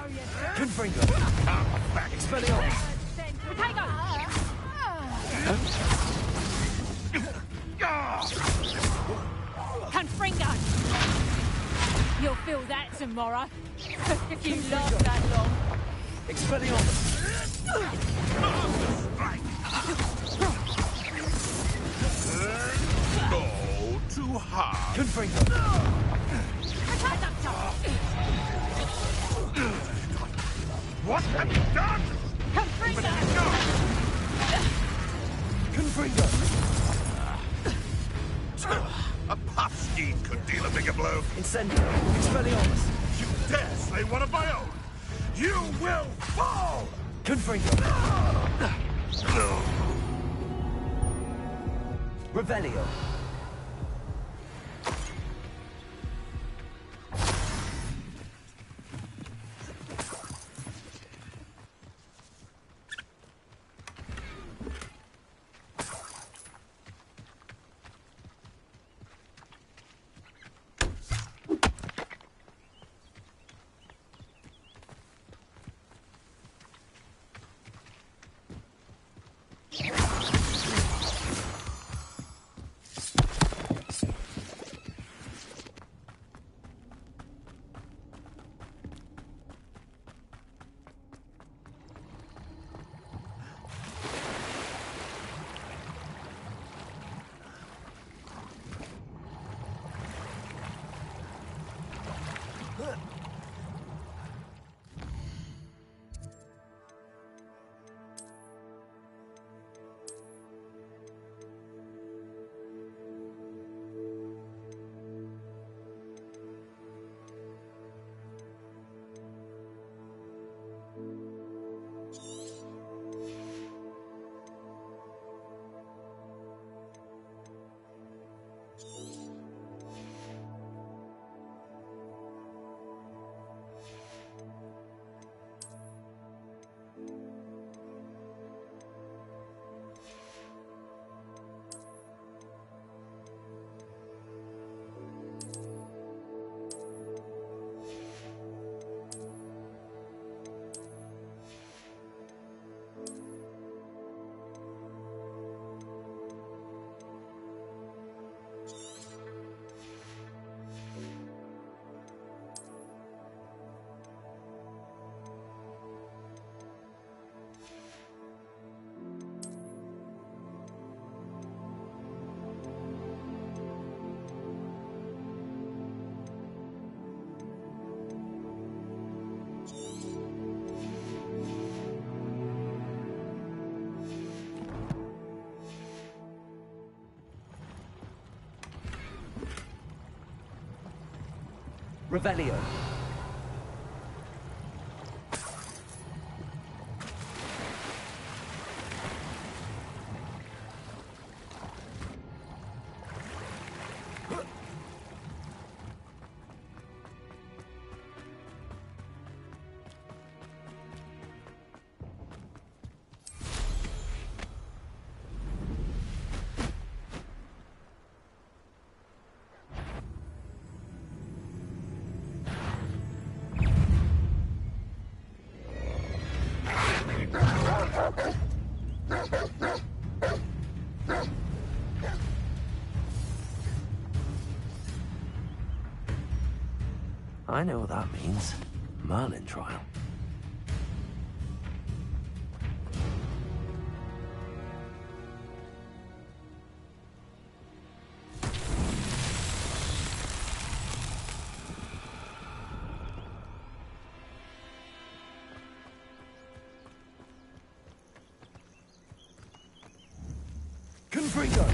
Confringo. Expelliarmus. Potato! Confringo! You'll feel that tomorrow. If you last that long. Expelliarmus. No, too hard. Confringo. What have you done? Confringo. A puff steed could deal a bigger blow. Incendio. Expelliarmus. You dare slay one of my own? You will fall! Confringo. Revelio. Revelio. I know what that means. Merlin trial. Confringo.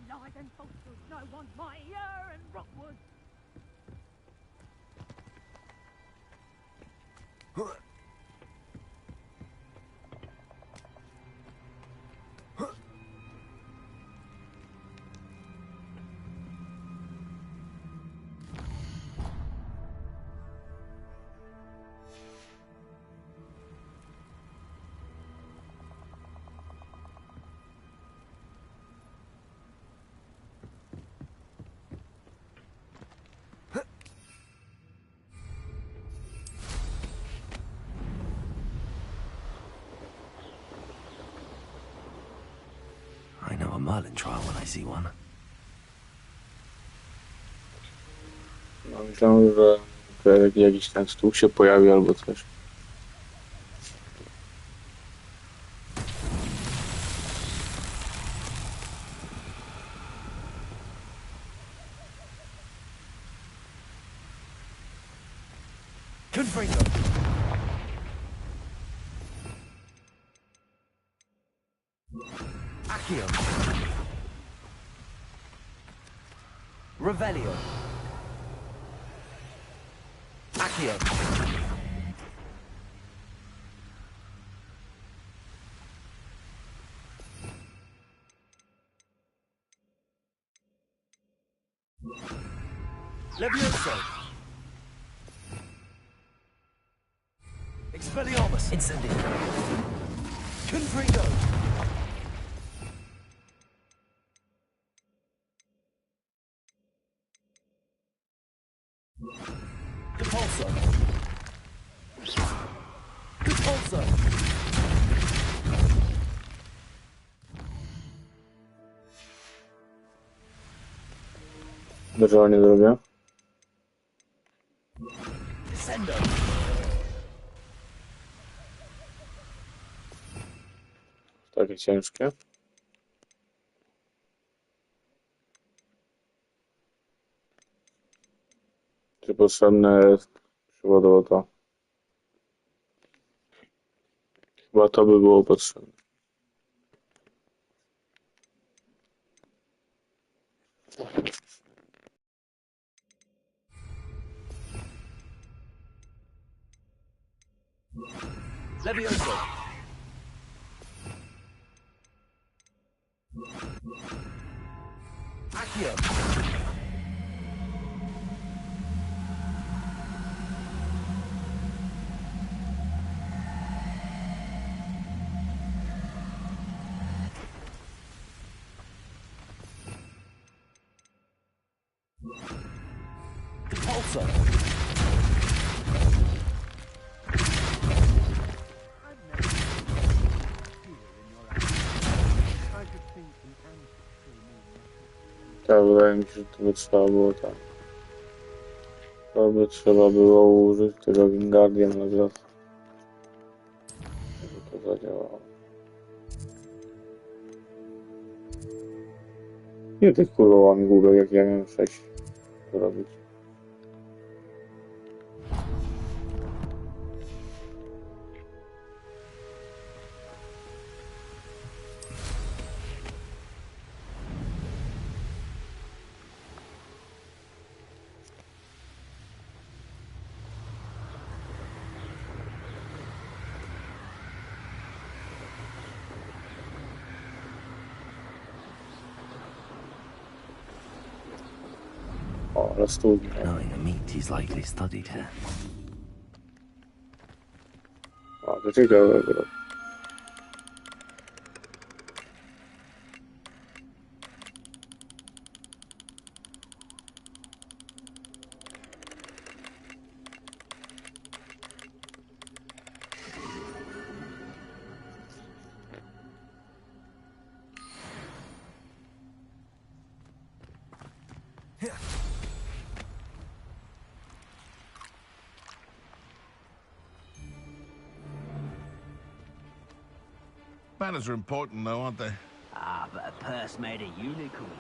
lies and falsehoods, no one's mightier in Rockwood. I know a Merlin trial when I see one. No, myślałem, że jakiś ten stół się pojawi albo coś. Confringo. Accio. Revelio. Accio. Levioso. Expelliarmus. Incendio. Confringo. Depulso. Depulso. Dużo nie zrobię. Descendo. Takie ciężkie. Czy potrzebne jest przykładowo to? Chyba to by było potrzebne. Levioso. Accio. Depulso. Tak, wydaje mi się, że to by trzeba było tak. To by trzeba było użyć tego Wingardium na zaraz. Żeby to zadziałało. Nie tych kurwa łamigłówek, jak ja miałem 6 to robić. O, ale studnie. Knowing a meat, he's likely studied here. O, to ciekawe. Manners are important, though, aren't they? Ah, but a purse made of unicorns.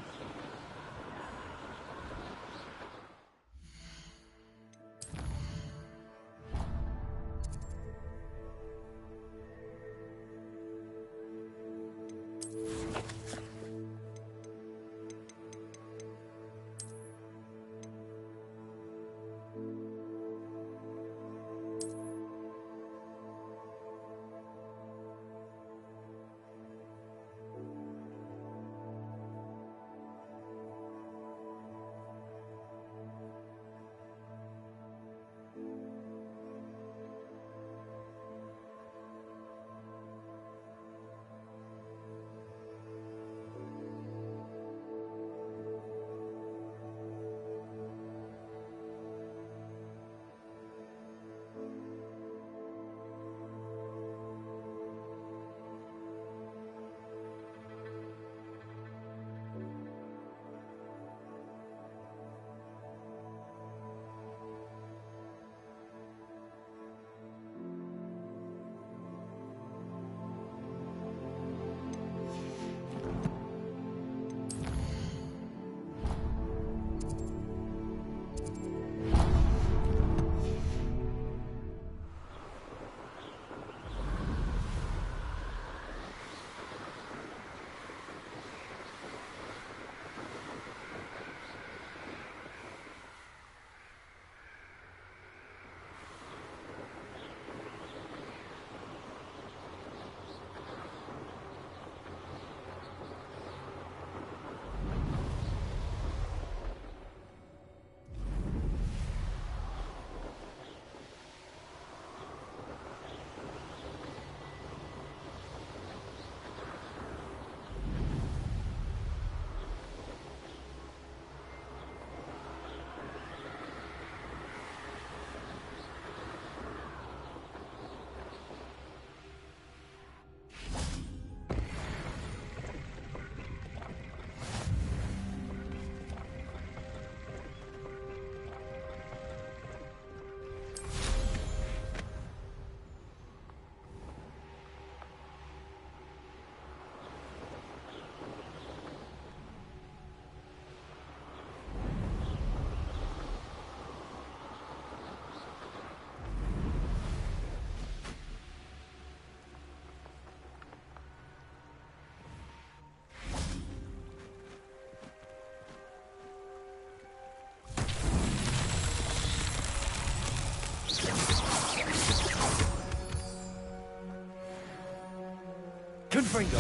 Confringo.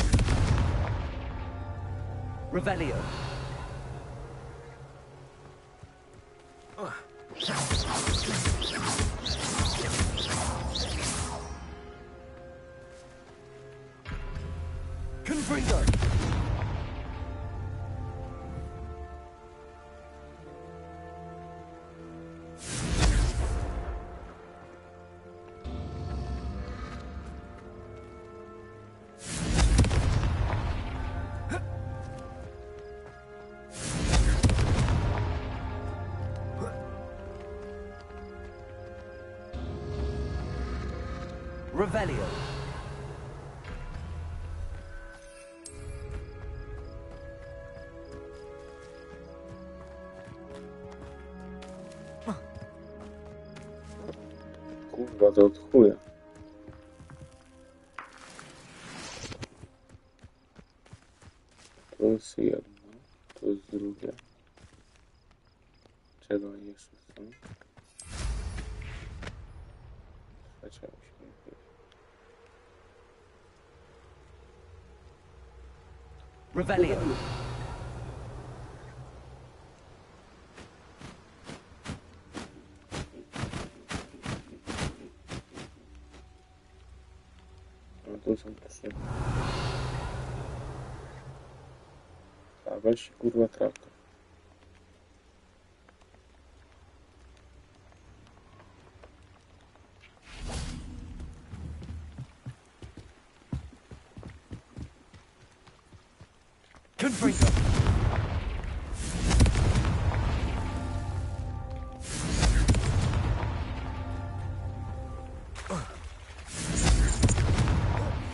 Revelio. Confringo. Revelio. Kurwa, to od chuja. To jest jedno, to jest drugie. Czego oni jeszcze są? Trzecia uśmiech. Revelio. No tu są trzy. A weź kurwa traktor. Confringo.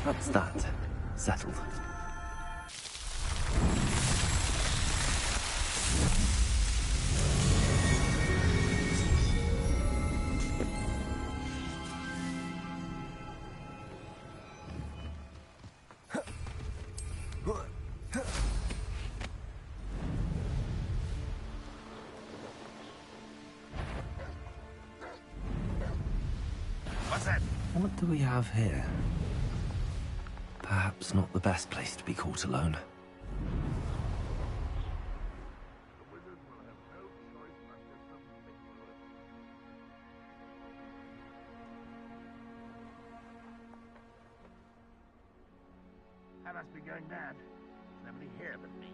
That's that. Settled. What do we have here? Perhaps not the best place to be caught alone. I must be going mad. There's nobody here but me.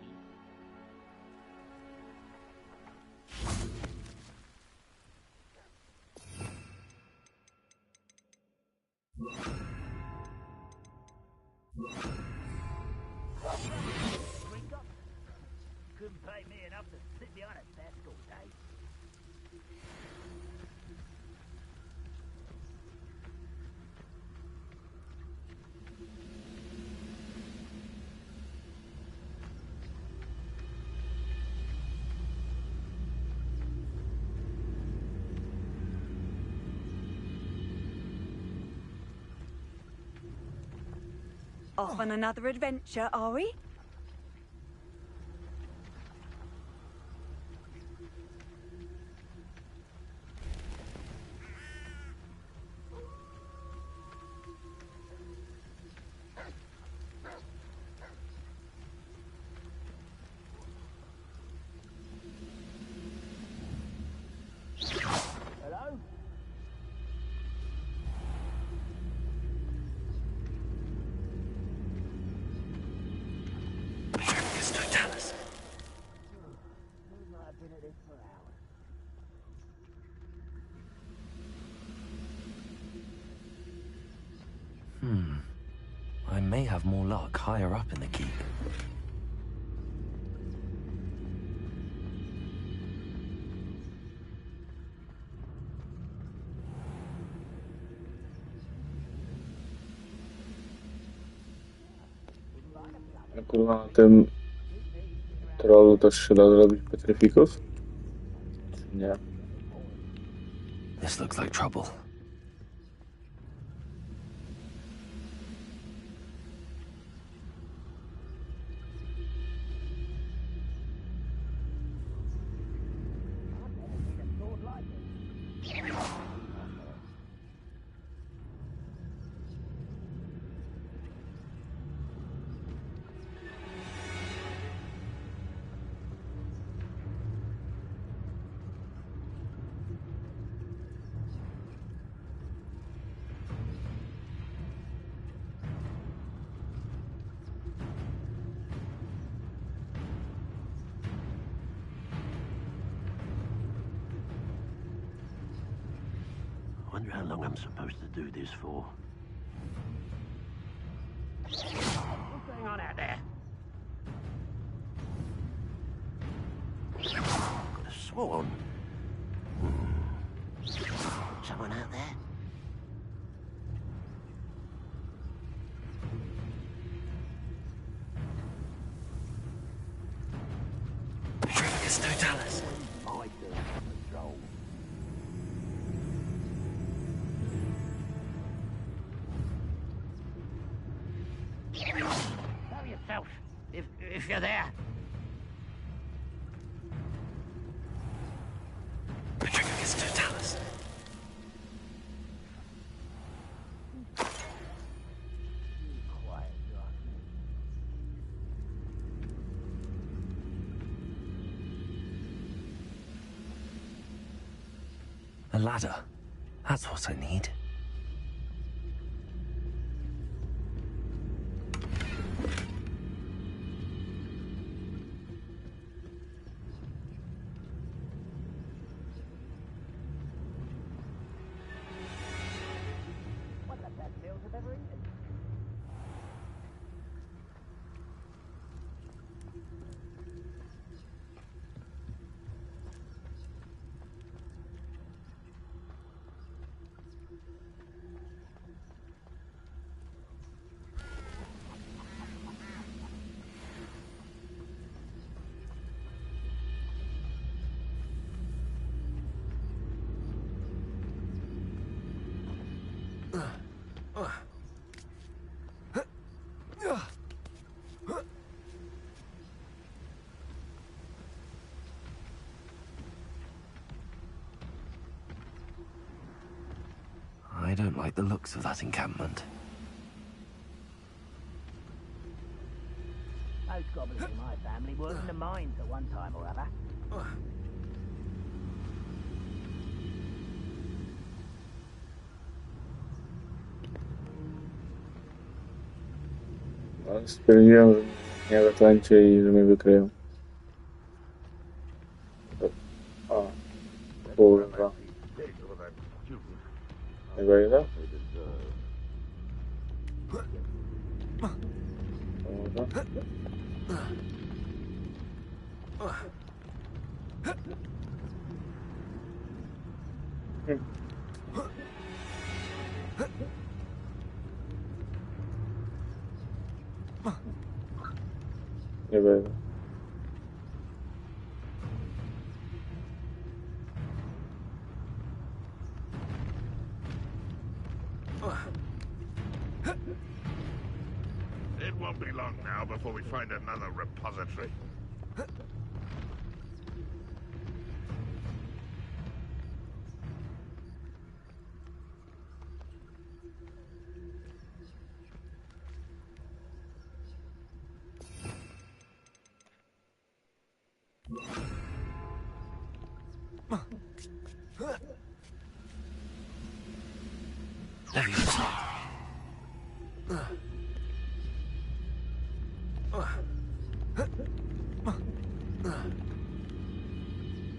Couldn't pay me enough to sit behind a desk all day. Off on another adventure, are we? Hello? I've been at this for hours. I may have more luck higher up in the keep. Kurwa, na tym trollu też się da zrobić petryfikus? Czy nie? This looks like trouble. wonder how long I'm supposed to do this for. What's going on out there? Could have sworn. Someone out there? Petrificus totalis. Show yourself, if you're there. Petrificus totalis. A ladder. That's what I need. What the best meals I've ever eaten. I don't like the looks of that encampment. Those goblins in my family worked in the mines at one time or other. Stwierdziłem, że nie zaklęcie i że mnie wykryją. A, kurwa. Nie wejdę? Może? Nie wejdę. It won't be long now before we find another repository.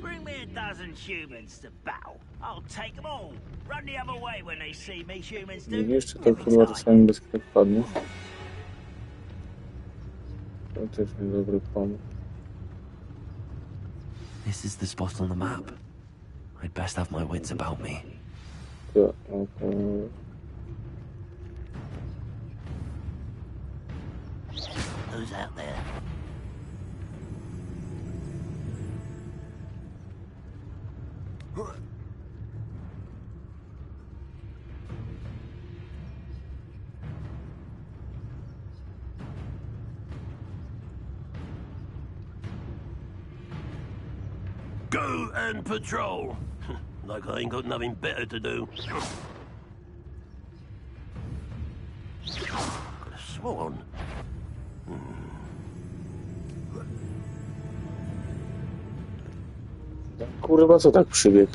Bring me a dozen humans to battle. I'll take them all. Run the other way when they see me, humans do. Widzisz, czy to kurwa czasami bez kiedy wpadniesz? To też niedobry pomysł. This is the spot on the map. I'd best have my wits about me. To, okay. Who's out there? Go and patrol. Like I ain't got nothing better to do. Could have sworn. Kurwa, co tak przybiegł?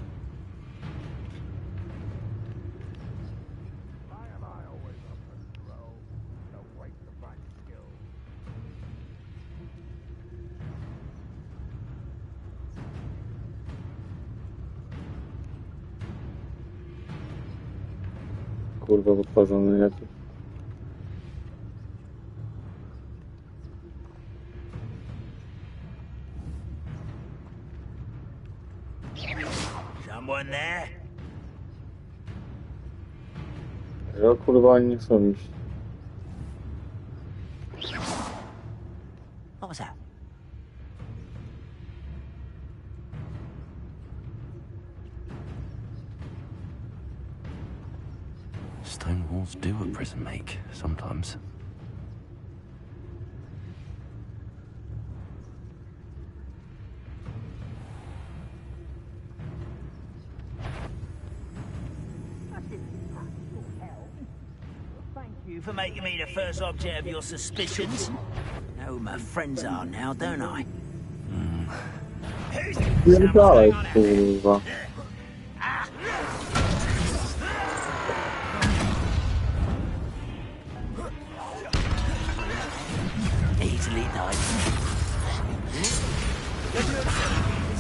kurwa podparzony jaki. Someone there? Ja kurwa oni nie chcą iść. What was that? Stone walls do a prison make, sometimes. Thank you for making me the first object of your suspicions. Know who my friends are now, don't I? Pierdalaj, kurwa. Easily done.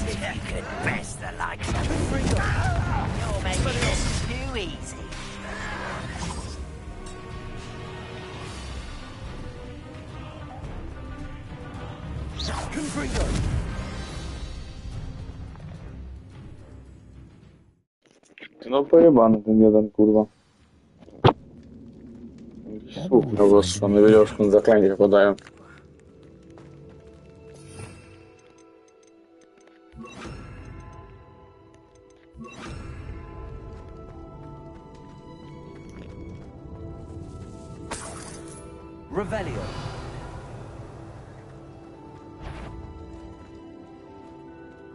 You could best the likes of me. You're making this too easy. No pojebany ten jeden kurwa. Jakiś słuch miał rozstrzony, wiedział skąd zaklęcia podają. Revelio.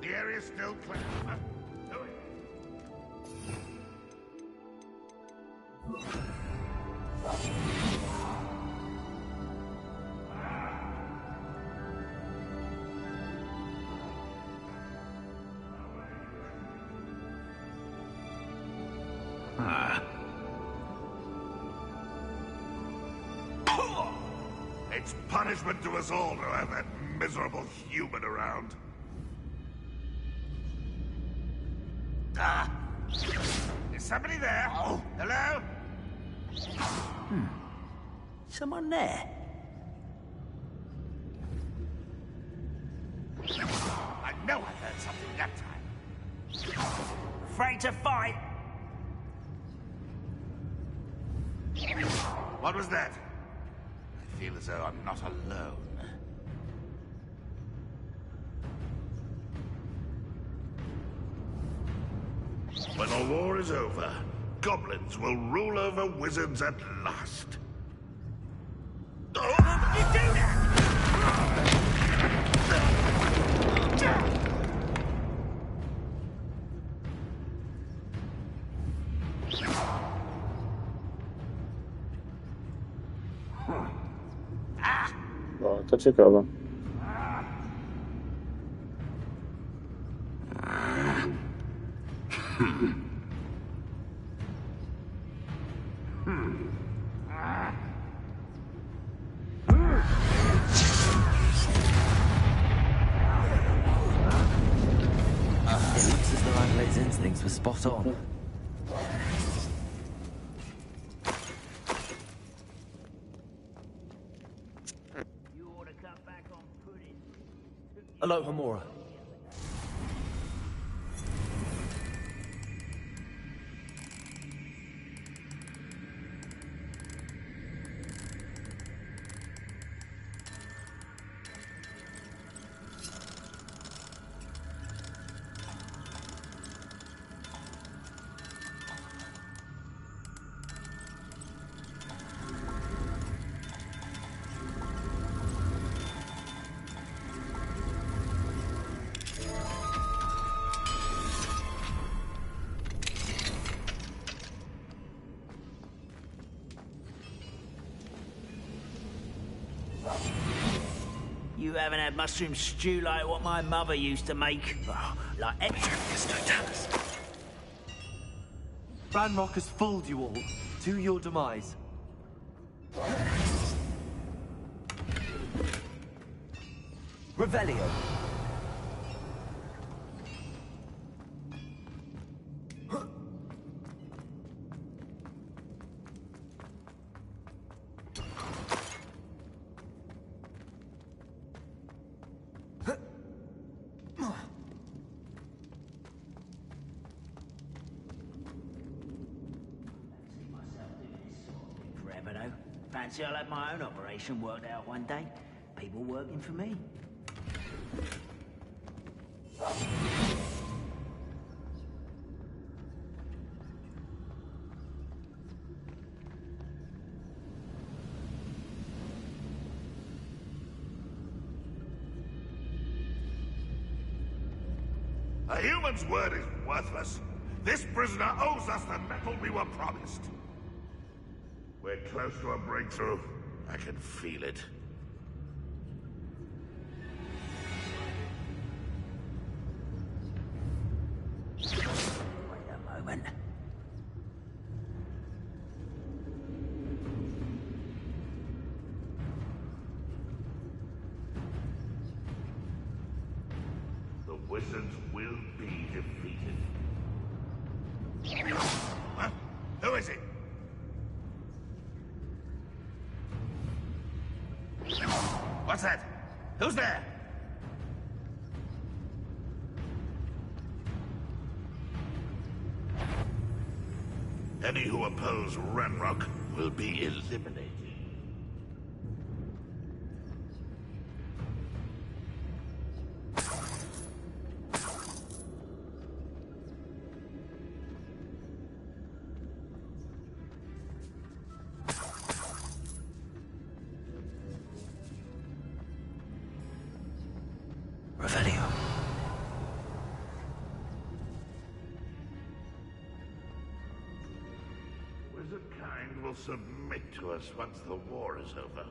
The area's still clear. Do it. It's punishment to us all to have that miserable human around. Is somebody there? Oh. Hello? Someone there? I know I heard something that time. Afraid to fight? What was that? I feel as though I'm not alone. When the war is over, goblins will rule over wizards at last. Oh, how did you do that? No, to ciekawe. It looks as though Adelaide's instincts were spot on. Hello, Hamura. You haven't had mushroom stew like what my mother used to make. Oh, like Ranrock has fooled you all to your demise. Revelio. Fancy I'll have my own operation worked out one day. People working for me. A human's word is worthless. This prisoner owes us the metal we were promised. We're close to a breakthrough. I can feel it. Wait a moment. The wizards will be defeated. Huh? Who is it? What's that? Who's there? Any who oppose Ranrock will be eliminated. Wizardkind will submit to us once the war is over.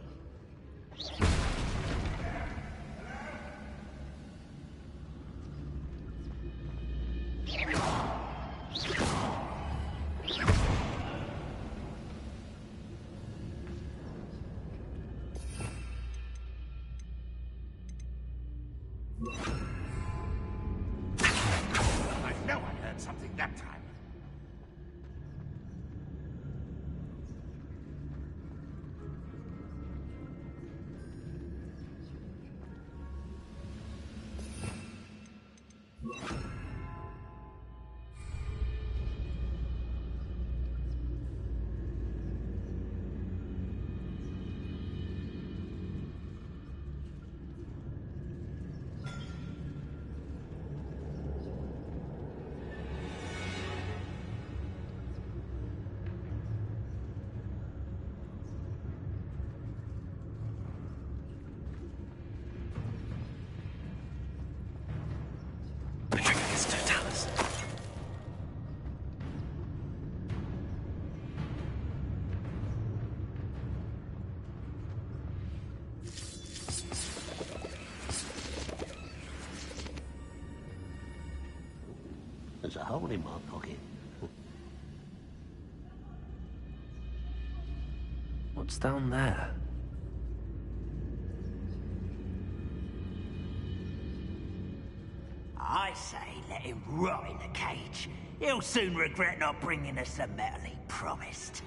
I know I heard something that time. There's a hole in my pocket. What's down there? I say let him rot in the cage. He'll soon regret not bringing us the metal he promised.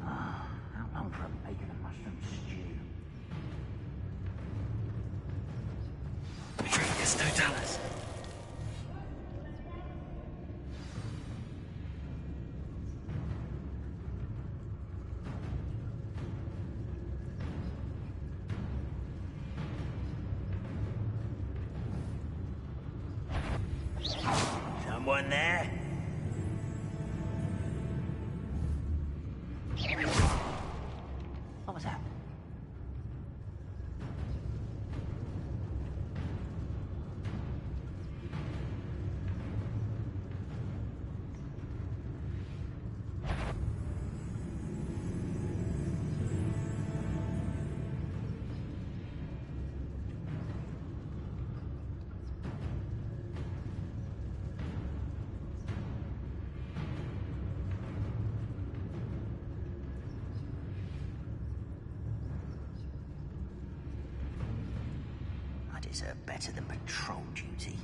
How long for a bacon and mushroom stew? Petronius Totalis. Someone there? What was that? I deserve better than patrol duty.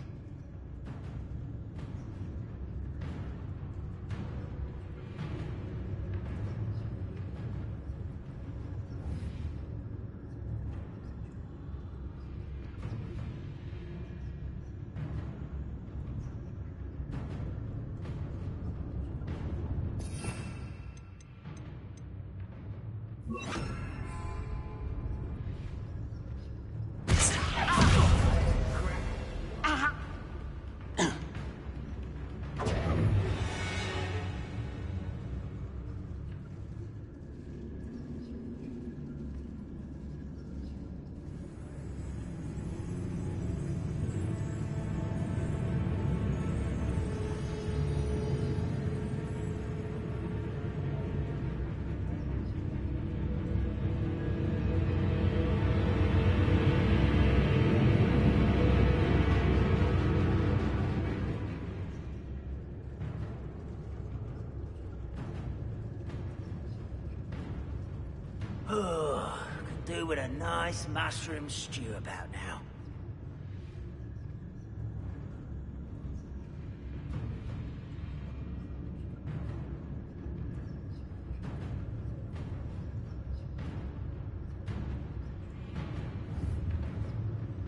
Could do with a nice mushroom stew about now.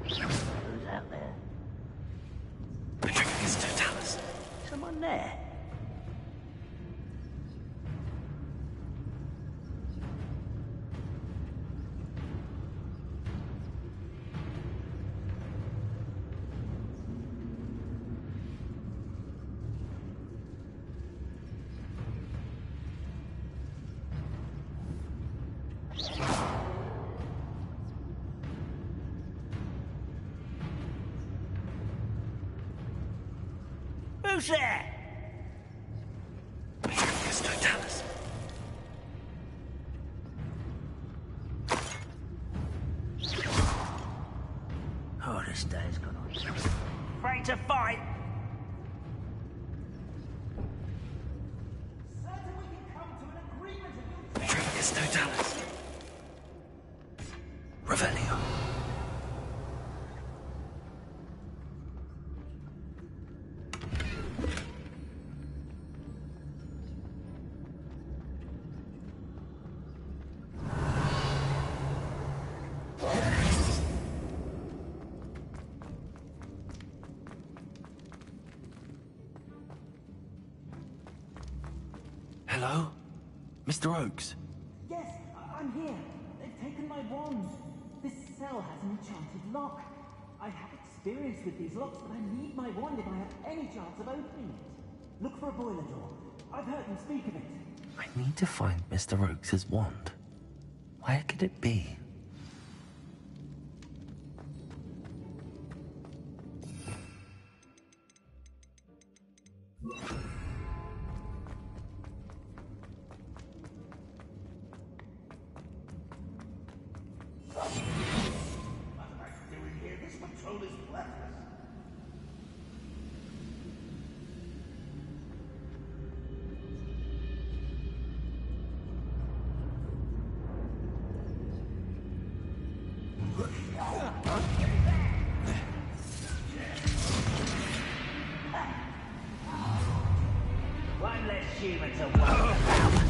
Who's out there? Patricius Totalis. Someone there? Who's there? Patricius Totalis. Oh, this day's gone on. Afraid to fight? Patricius Totalis. Revelio. Hello? Mr. Oakes? Yes, I'm here. They've taken my wand. This cell has an enchanted lock. I have experience with these locks, but I need my wand if I have any chance of opening it. Look for a boiler door. I've heard them speak of it. I need to find Mr. Oakes' wand. Where could it be? One less human to worry about.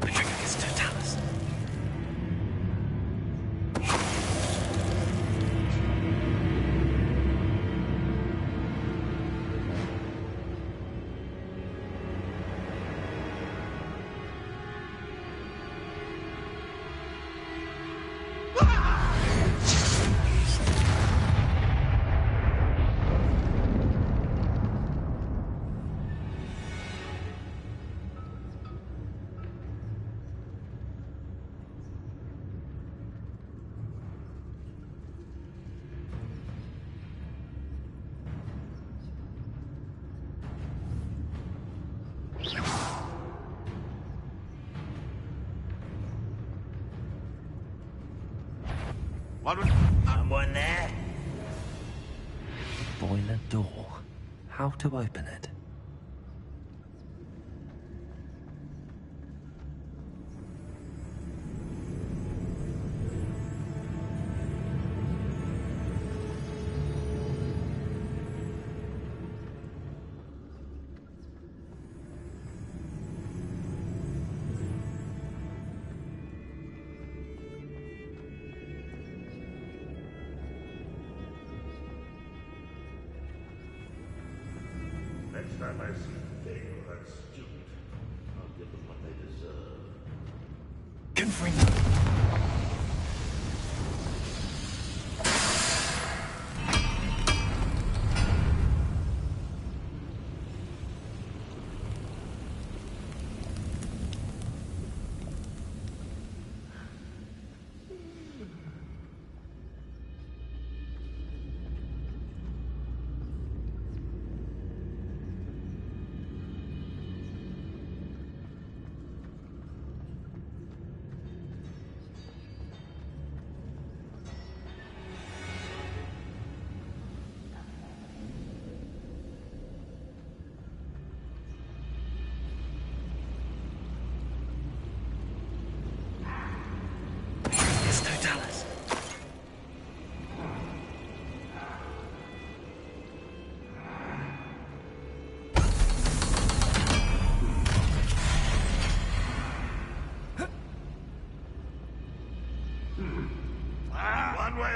Patricius Totalis. Someone there? Boiler door. How to open it? Next time I see Dale or that student, I'll give them what they deserve. Confringo.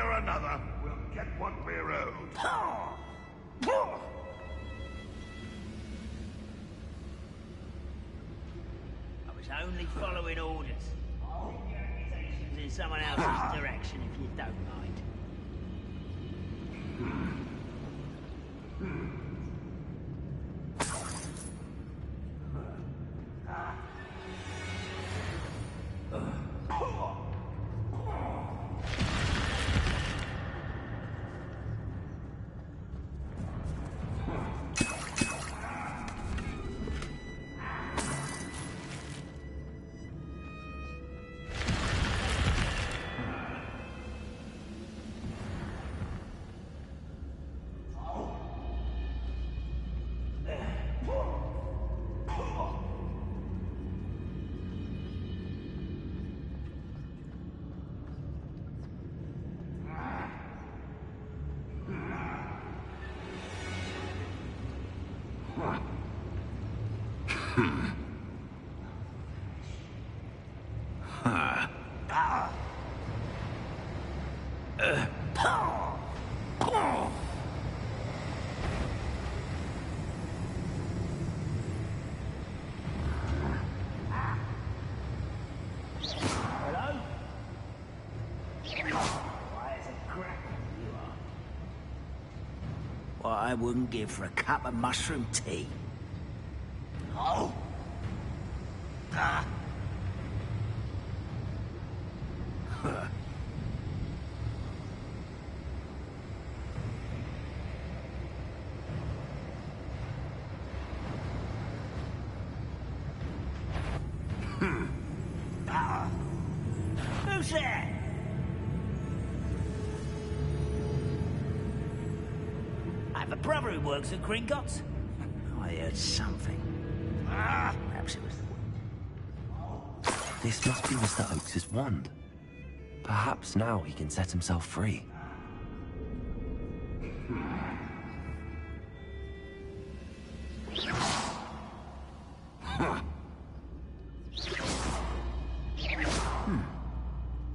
or another, we'll get what we're owed. I was only following orders. In someone else's direction, if you don't mind. What I wouldn't give for a cup of mushroom tea. Oh. Ah. Who's there? I have a brother who works at Gringotts. I heard something. Perhaps it was the wind. This must be Mr. Oakes's wand. Perhaps now he can set himself free.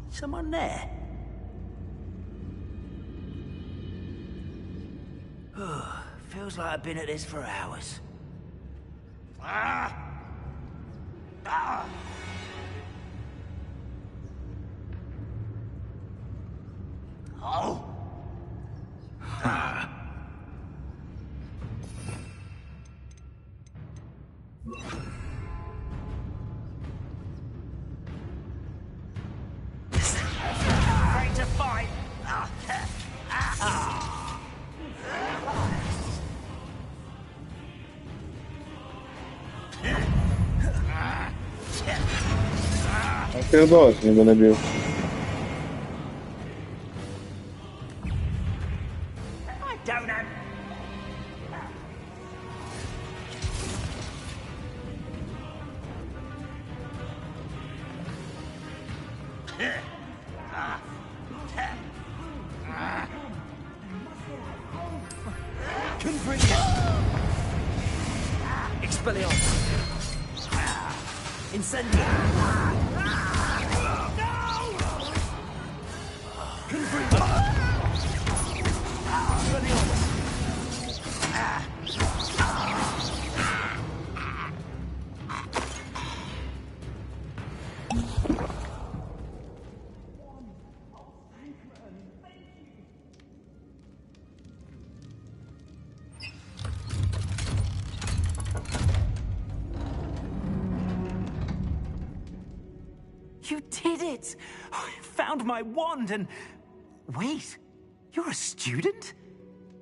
Someone there? Feels like I've been at this for hours. Oh. Afraid to fight. Pierdolę, nie będę bił. You did it! I found my wand and... Wait, you're a student?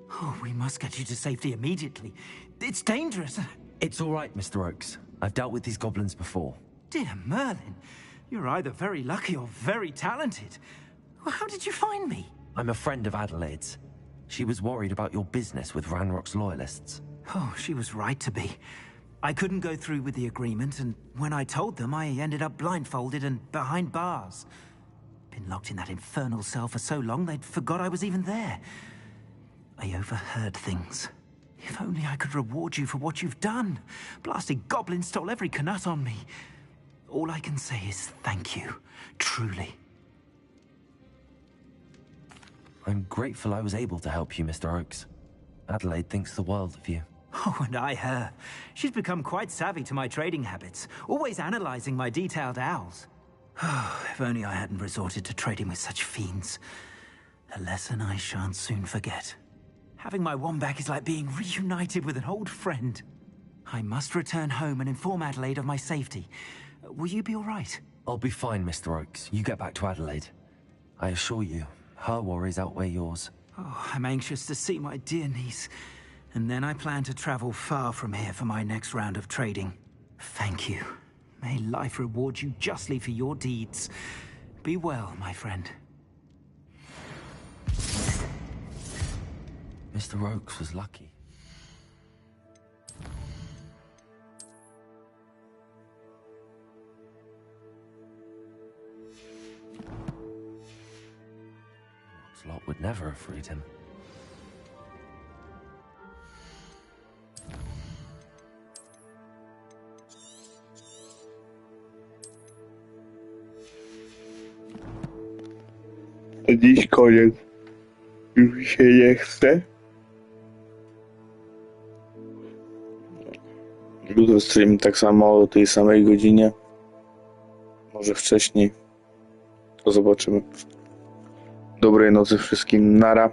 Oh, we must get you to safety immediately. It's dangerous. It's all right, Mr. Oakes. I've dealt with these goblins before. Dear Merlin, you're either very lucky or very talented. Well, how did you find me? I'm a friend of Adelaide's. She was worried about your business with Ranrock's loyalists. Oh, she was right to be. I couldn't go through with the agreement, and when I told them, I ended up blindfolded and behind bars. Been locked in that infernal cell for so long, they'd forgot I was even there. I overheard things. If only I could reward you for what you've done. Blasted goblins stole every knut on me. All I can say is thank you, truly. I'm grateful I was able to help you, Mr. Oakes. Adelaide thinks the world of you. Oh, and I her. She's become quite savvy to my trading habits, always analyzing my detailed owls. If only I hadn't resorted to trading with such fiends. A lesson I shan't soon forget. Having my wand back is like being reunited with an old friend. I must return home and inform Adelaide of my safety. Will you be all right? I'll be fine, Mr. Oakes. You get back to Adelaide. I assure you, her worries outweigh yours. Oh, I'm anxious to see my dear niece. And then I plan to travel far from here for my next round of trading. Thank you. May life reward you justly for your deeds. Be well, my friend. Mr. Oakes was lucky. Lot would never have freed him. Dziś koniec. Już mi się nie chce. Jutro stream tak samo o tej samej godzinie. Może wcześniej. To zobaczymy. Dobrej nocy wszystkim. Nara.